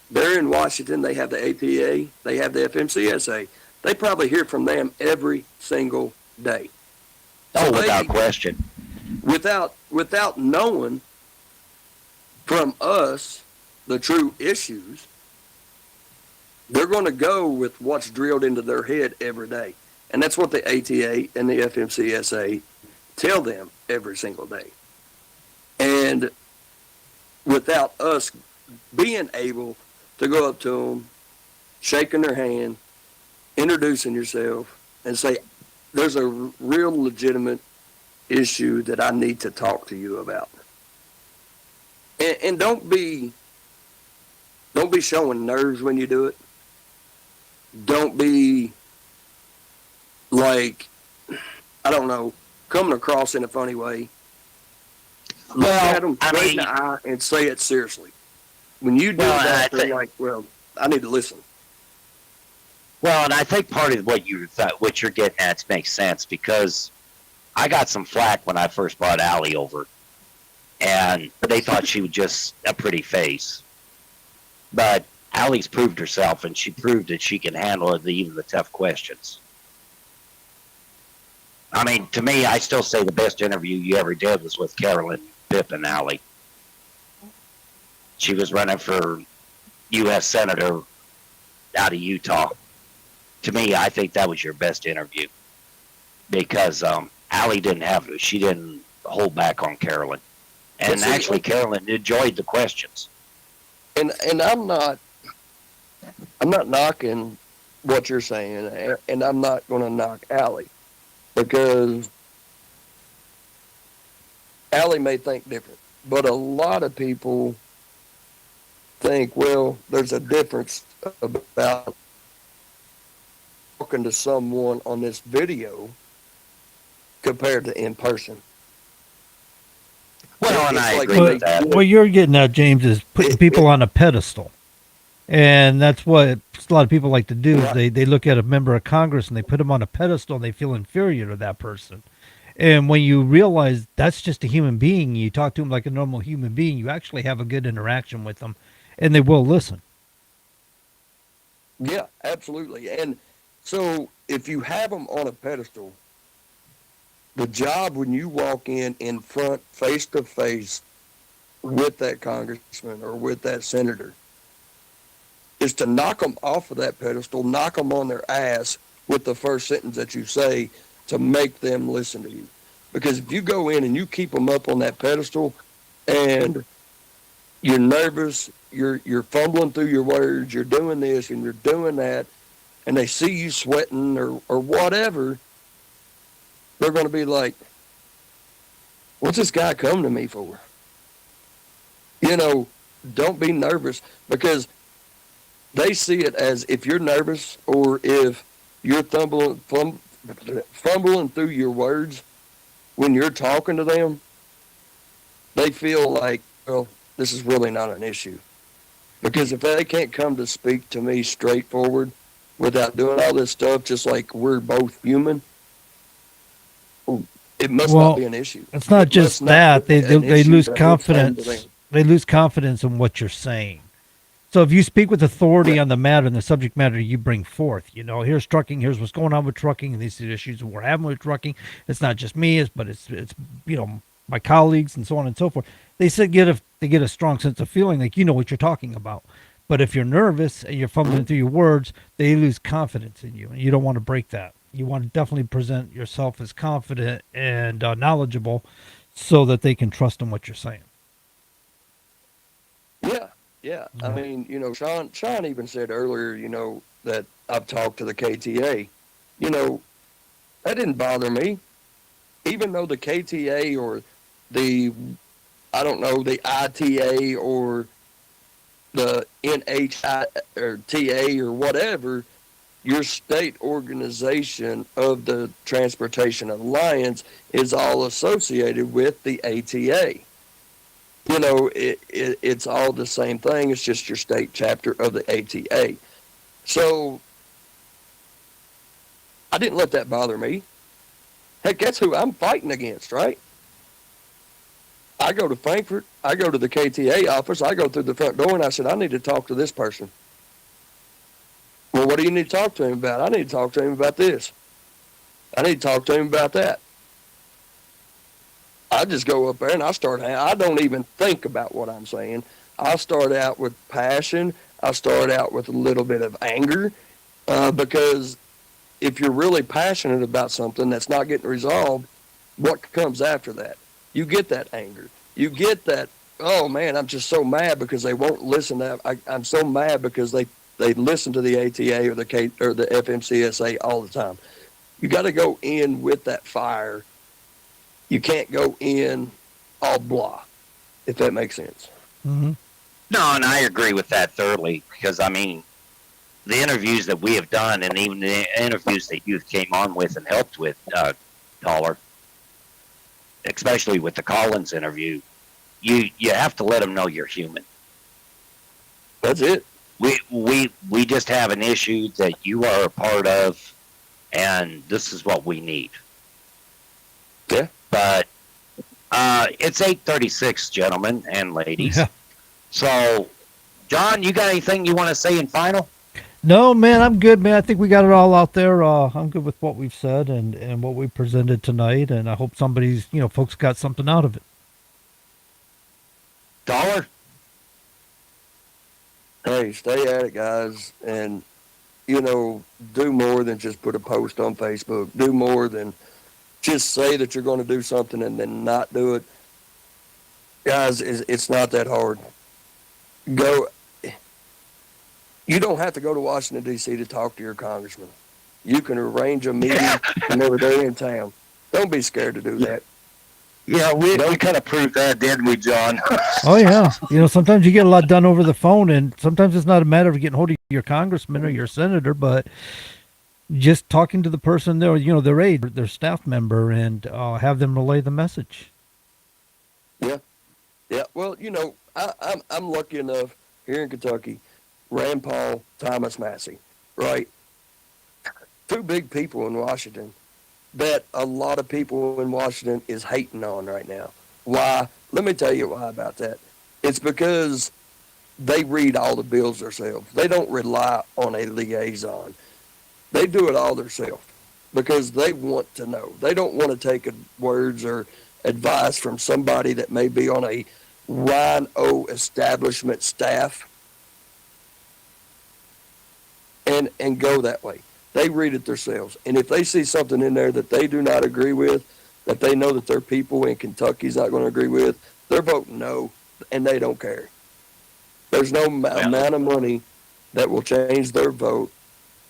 They're in Washington. They have the APA. They have the FMCSA. They probably hear from them every single day. Oh, without question. Without knowing from us the true issues, they're going to go with what's drilled into their head every day. And that's what the ATA and the FMCSA tell them every single day. And without us being able to go up to them, shaking their hand, introducing yourself, and say, there's a real legitimate issue that I need to talk to you about. And don't be showing nerves when you do it. Don't be like, I don't know, coming across in a funny way. Look at them straight in the eye and say it seriously. When you do that, they're like, well, I need to listen. Well, and I think part of what you're getting at makes sense, because I got some flack when I first brought Allie over, and they thought she was just a pretty face. But Allie's proved herself, and she proved that she can handle even the tough questions. I mean, to me, I still say the best interview you ever did was with Carolyn Pippin, Allie. She was running for U.S. Senator out of Utah. To me, I think that was your best interview because Allie she didn't hold back on Carolyn. And actually, Carolyn enjoyed the questions. And I'm not knocking what you're saying, and I'm not going to knock Allie because Allie may think different, but a lot of people think, well, there's a difference about talking to someone on this video compared to in person. Well, and It's I like agree with that. What you're getting at, James, is putting people on a pedestal. And that's what a lot of people like to do. Right. They look at a member of Congress and they put them on a pedestal and they feel inferior to that person. And when you realize that's just a human being, you talk to them like a normal human being, you actually have a good interaction with them and they will listen. Yeah, absolutely. And so if you have them on a pedestal, the job when you walk in front, face to face with that congressman or with that senator, is to knock them off of that pedestal, knock them on their ass with the first sentence that you say to make them listen to you. Because if you go in and you keep them up on that pedestal and you're nervous, you're fumbling through your words, you're doing this and you're doing that, and they see you sweating or whatever, they're going to be like, what's this guy come to me for? You know, don't be nervous because they see it as if you're nervous or if you're fumbling through your words when you're talking to them, they feel like, well, this is really not an issue. Because if they can't come to speak to me straightforward without doing all this stuff, just like we're both human, it must not be an issue. It's not just that. They lose confidence. Them. They lose confidence in what you're saying. So if you speak with authority on the matter and the subject matter you bring forth, here's trucking, here's what's going on with trucking, and these are the issues we're having with trucking. It's not just me, but it's my colleagues and so on and so forth. They get a strong sense of feeling like you know what you're talking about. But if you're nervous and you're fumbling through your words, they lose confidence in you, and you don't want to break that. You want to definitely present yourself as confident and knowledgeable, so that they can trust in what you're saying. Yeah. I mean, Sean even said earlier, that I've talked to the KTA. That didn't bother me. Even though the KTA or the ITA or the NHI or TA or whatever, your state organization of the Transportation Alliance is all associated with the ATA. It's all the same thing. It's just your state chapter of the ATA. So I didn't let that bother me. Heck, that's who I'm fighting against, right? I go to Frankfurt. I go to the KTA office. I go through the front door, and I said, I need to talk to this person. Well, what do you need to talk to him about? I need to talk to him about this. I need to talk to him about that. I just go up there and I don't even think about what I'm saying. I start out with passion. I start out with a little bit of anger because if you're really passionate about something that's not getting resolved, what comes after that? You get that anger. You get that, oh man, I'm just so mad because they won't listen to that. I'm so mad because they listen to the ATA or the FMCSA all the time. You got to go in with that fire. You can't go in all blah, if that makes sense. Mm-hmm. No, and I agree with that thoroughly because, I mean, the interviews that we have done and even the interviews that you came on with and helped with, Caller, especially with the Collins interview, you have to let them know you're human. That's it. We just have an issue that you are a part of, and this is what we need. Yeah. But it's 8:36, gentlemen and ladies. Yeah. So John, you got anything you want to say in final? No, man, I'm good, man. I think we got it all out there. I'm good with what we've said and what we presented tonight, and I hope somebody's, folks got something out of it. Dollar? Hey, stay at it, guys, and do more than just put a post on Facebook. Do more than just say that you're going to do something and then not do it. Guys, it's not that hard. Go. You don't have to go to Washington, D.C. to talk to your congressman. You can arrange a meeting whenever they're in town. Don't be scared to do that. Yeah, we kind of proved that, didn't we, John? Oh yeah, sometimes you get a lot done over the phone, and sometimes it's not a matter of getting hold of your congressman or your senator, but just talking to the person there, their aide, their staff member, and have them relay the message. Yeah. Well, I'm lucky enough here in Kentucky. Rand Paul, Thomas Massey, right? Two big people in Washington that a lot of people in Washington is hating on right now. Why? Let me tell you why about that. It's because they read all the bills themselves. They don't rely on a liaison. They do it all themselves because they want to know. They don't want to take words or advice from somebody that may be on a Rhino establishment staff and go that way. They read it themselves. And if they see something in there that they do not agree with, that they know that their people in Kentucky's not going to agree with, they're voting no, and they don't care. There's no amount of money that will change their vote,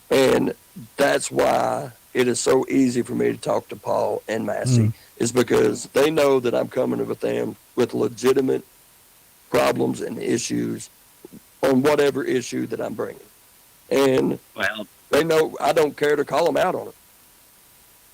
and that's why it is so easy for me to talk to Paul and Massey, is because they know that I'm coming with them with legitimate problems and issues on whatever issue that I'm bringing. And they know I don't care to call them out on it.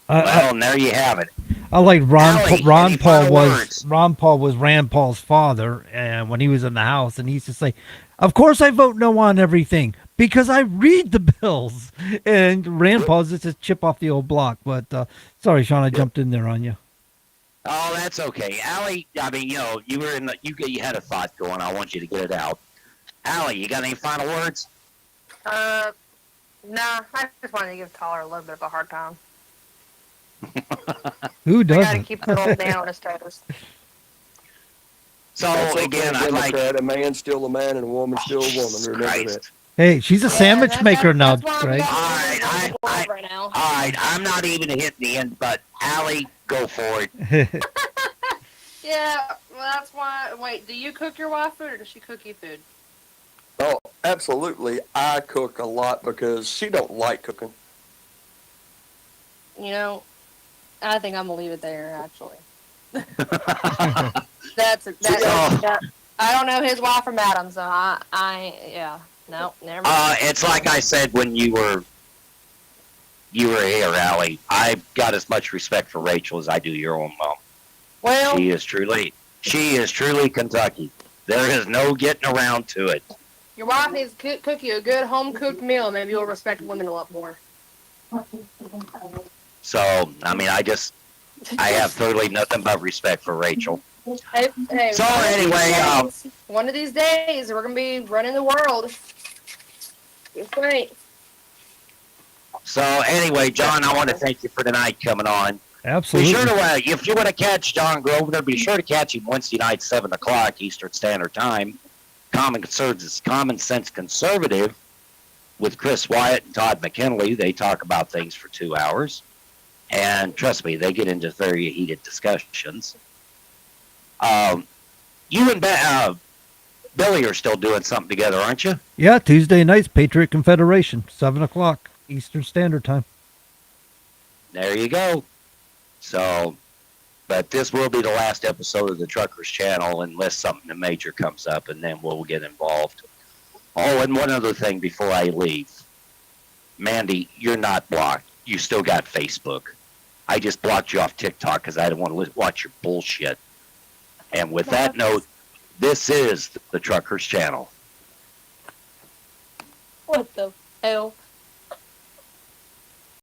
And there you have it. I like Allie, Ron Paul words? Ron Paul was Rand Paul's father, and when he was in the House, and he used to say, "Of course I vote no on everything because I read the bills." And Rand Paul's just a chip off the old block. But sorry, Sean, I jumped in there on you. Oh, that's okay. Allie, I mean, you were you had a thought going. I want you to get it out. Allie, you got any final words? Nah, I just wanted to give Tyler a little bit of a hard time. Who I gotta doesn't? keep the old man on his toes. So That's okay, again, I'd like. Democrat, a man's still a man and a woman's still a woman. Remember that. Christ. Hey, she's a sandwich maker now, that's why I'm Greg. going All right, right now. All right, I'm not even hitting the end, but Allie, go for it. Yeah, well, that's why. Wait, do you cook your wife food or does she cook you food? Oh, absolutely. I cook a lot because she don't like cooking. I think I'm gonna leave it there. Actually, Oh. I don't know his wife from Adam, so no, never mind. It's like I said when you were here, Allie. I've got as much respect for Rachel as I do your own mom. Well, She is truly Kentucky. There is no getting around to it. your wife needs to cook you a good home cooked meal. Maybe you'll respect women a lot more. So, I mean, I have totally nothing but respect for Rachel. Hey, So anyway, one of these days we're gonna be running the world. It's great. So anyway, John, I want to thank you for tonight coming on. Absolutely. Be sure to, if you want to catch John Grosvenor, be sure to catch him Wednesday night, 7 o'clock Eastern Standard Time. Common Sense Conservative with Chris Wyatt and Todd McKinley. They talk about things for 2 hours. And trust me, they get into very heated discussions. You and Billy are still doing something together, aren't you? Yeah, Tuesday nights, Patriot Confederation, 7 o'clock Eastern Standard Time. There you go. So, but this will be the last episode of the Truckers Channel unless something major comes up, and then we'll get involved. Oh, and one other thing before I leave. Mandy, you're not blocked. You still got Facebook. I just blocked you off TikTok because I don't want to watch your bullshit. And with that note, this is the Truckers Channel. What the hell?